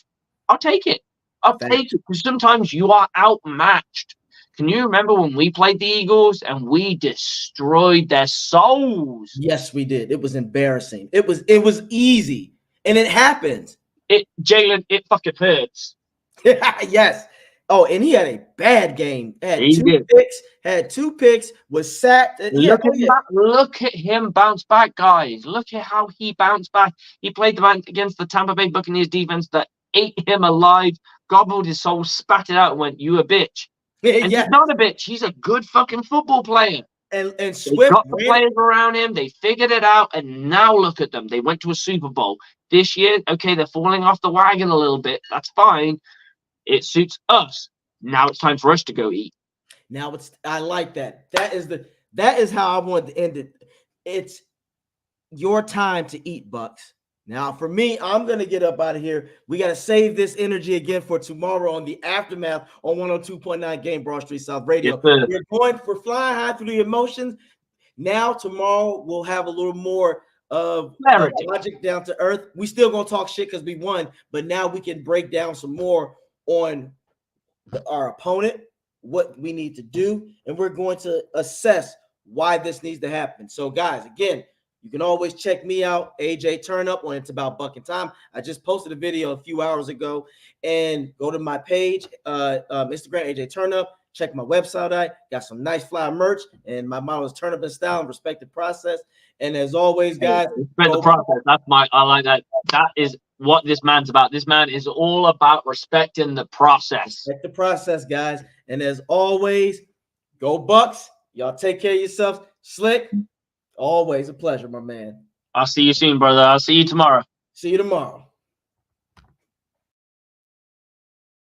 I'll take it. I'll take it. Because sometimes you are outmatched. Can you remember when we played the Eagles and we destroyed their souls? Yes, we did. It was embarrassing. It was easy. And it happens. Jalen, it fucking hurts. Yes. Oh, and he had a bad game. Had two picks, was sacked. Look at him bounce back, guys. Look at how he bounced back. He played the man against the Tampa Bay Buccaneers defense that ate him alive, gobbled his soul, spat it out, and went, "You a bitch." And he's not a bitch. He's a good fucking football player. And Swift got the players around him. They figured it out, and now look at them. They went to a Super Bowl this year. Okay, they're falling off the wagon a little bit. That's fine. It suits us. Now it's time for us to go eat. Now I like that. That is how I want to end it. It's your time to eat, Bucs. Now, for me, I'm going to get up out of here. We got to save this energy again for tomorrow on the Aftermath on 102.9 Game Broad Street South Radio. Yes, we're going for flying high through the emotions. Now, tomorrow, we'll have a little more of logic down to earth. We still going to talk shit because we won, but now we can break down some more on our opponent, what we need to do, and we're going to assess why this needs to happen. So, guys, again, you can always check me out, AJ Turnup, on It's About Bucking Time. I just posted a video a few hours ago, and go to my page, Instagram, AJ Turnup. Check my website out. Got some nice fly merch, and my motto is turn up in style and respect the process. And as always, guys, respect the process. I like that. That is what this man's about. This man is all about respecting the process. Respect the process, guys. And as always, go Bucs. Y'all take care of yourselves. Slick. Always a pleasure, my man. I'll see you soon, brother. I'll see you tomorrow. See you tomorrow.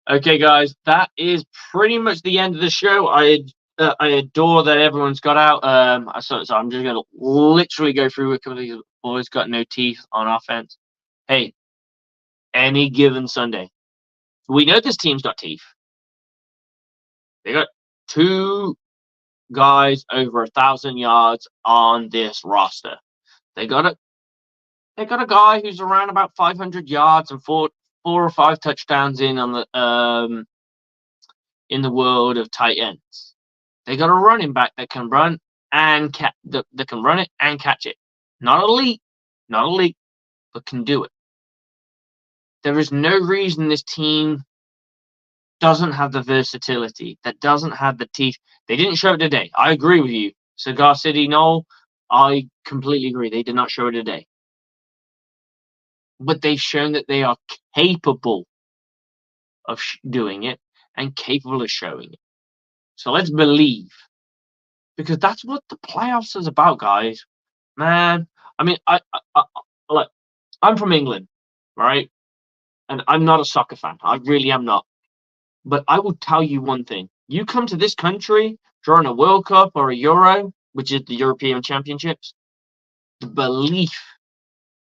Okay, guys, that is pretty much the end of the show. I adore that everyone's got out. So I'm just gonna literally go through a couple of these boys got no teeth on offense. Hey, any given Sunday, we know this team's got teeth. They got 2 guys over 1,000 yards on this roster. They got a guy who's around about 500 yards and 4 or 5 touchdowns in the world of tight ends. They got a running back that can run and that can run it and catch it. Not elite, but can do it. There is no reason this team doesn't have the versatility, that doesn't have the teeth. They didn't show it today. I agree with you. Cigar City, no, I completely agree. They did not show it today. But they've shown that they are capable of doing it and capable of showing it. So let's believe. Because that's what the playoffs is about, guys. Man, I mean, Look, I'm from England, right? And I'm not a soccer fan. I really am not. But I will tell you one thing. You come to this country during a World Cup or a Euro, which is the European Championships, the belief.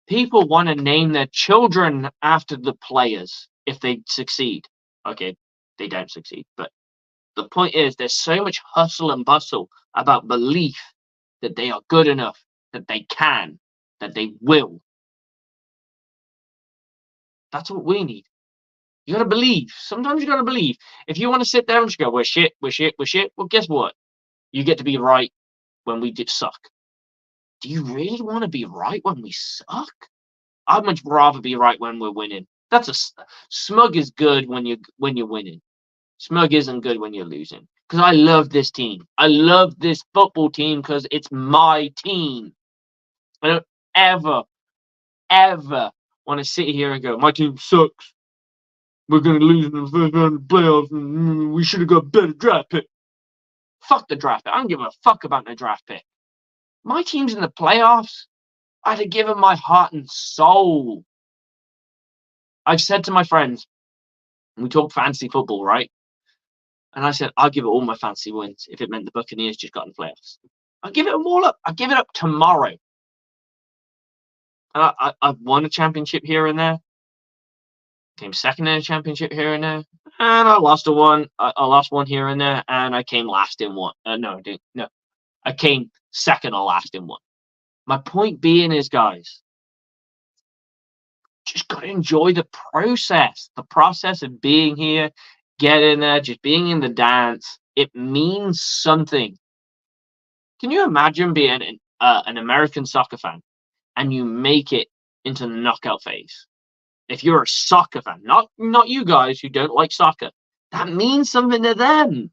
People want to name their children after the players if they succeed. Okay, they don't succeed. But the point is, there's so much hustle and bustle about belief that they are good enough, that they can, that they will. That's what we need. You gotta believe. Sometimes you gotta believe. If you want to sit there and just go, we're shit, we're shit, we're shit, well, guess what? You get to be right when we suck. Do you really want to be right when we suck? I'd much rather be right when we're winning. Smug is good when you're winning. Smug isn't good when you're losing. Because I love this team. I love this football team because it's my team. I don't ever want to sit here and go, my team sucks. We're going to lose in the first round of the playoffs. And we should have got a better draft pick. Fuck the draft pick. I don't give a fuck about the draft pick. My team's in the playoffs. I'd have given my heart and soul. I've said to my friends, we talk fantasy football, right? And I said, I'll give it all my fantasy wins if it meant the Buccaneers just got in the playoffs. I'll give it them all up. I'll give it up tomorrow. And I've won a championship here and there. Came second in a championship here and there. And I lost one. I lost one here and there. And I came last in one. No, I didn't. No. I came second or last in one. My point being is, guys, just got to enjoy the process of being here, getting there, just being in the dance. It means something. Can you imagine being an American soccer fan and you make it into the knockout phase? If you're a soccer fan, not you guys who don't like soccer, that means something to them.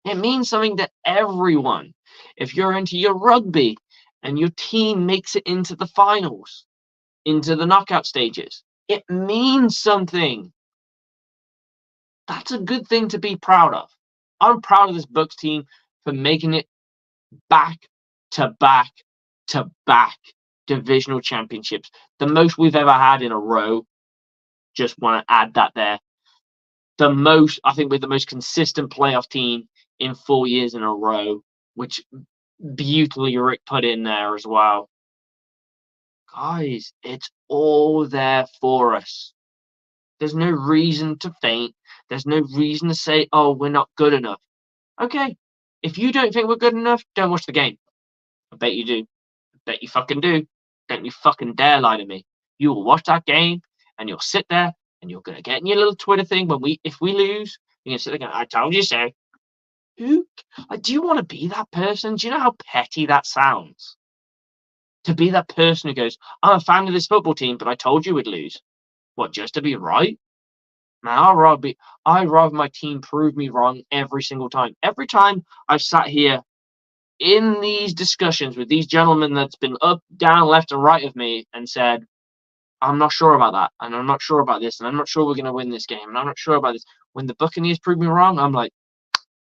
It means something to everyone. If you're into your rugby and your team makes it into the finals, into the knockout stages, it means something. That's a good thing to be proud of. I'm proud of this Bucs team for making it back to back to back divisional championships. The most we've ever had in a row. Just want to add that there. I think we're the most consistent playoff team in 4 years in a row, which beautifully Rick put in there as well. Guys, it's all there for us. There's no reason to faint. There's no reason to say, oh, we're not good enough. Okay, if you don't think we're good enough, don't watch the game. I bet you do. I bet you fucking do. Don't you fucking dare lie to me. You will watch that game and you'll sit there and you're gonna get in your little Twitter thing if we lose, you're gonna sit there going, I told you so. Do you want to be that person? Do you know how petty that sounds? To be that person who goes, I'm a fan of this football team, but I told you we'd lose. What, just to be right? Man, I'd rather my team prove me wrong every single time. Every time I've sat here in these discussions with these gentlemen that's been up, down, left, and right of me and said, I'm not sure about that, and I'm not sure about this, and I'm not sure we're going to win this game, and I'm not sure about this. When the Buccaneers prove me wrong, I'm like,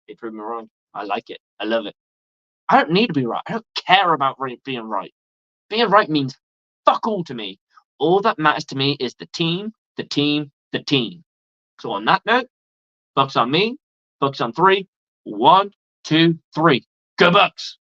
they proved me wrong. I like it. I love it. I don't need to be right. I don't care about being right. Being right means fuck all to me. All that matters to me is the team, the team, the team. So on that note, Bucs on me, Bucs on 3. 1, 2, 3. Go Bucs!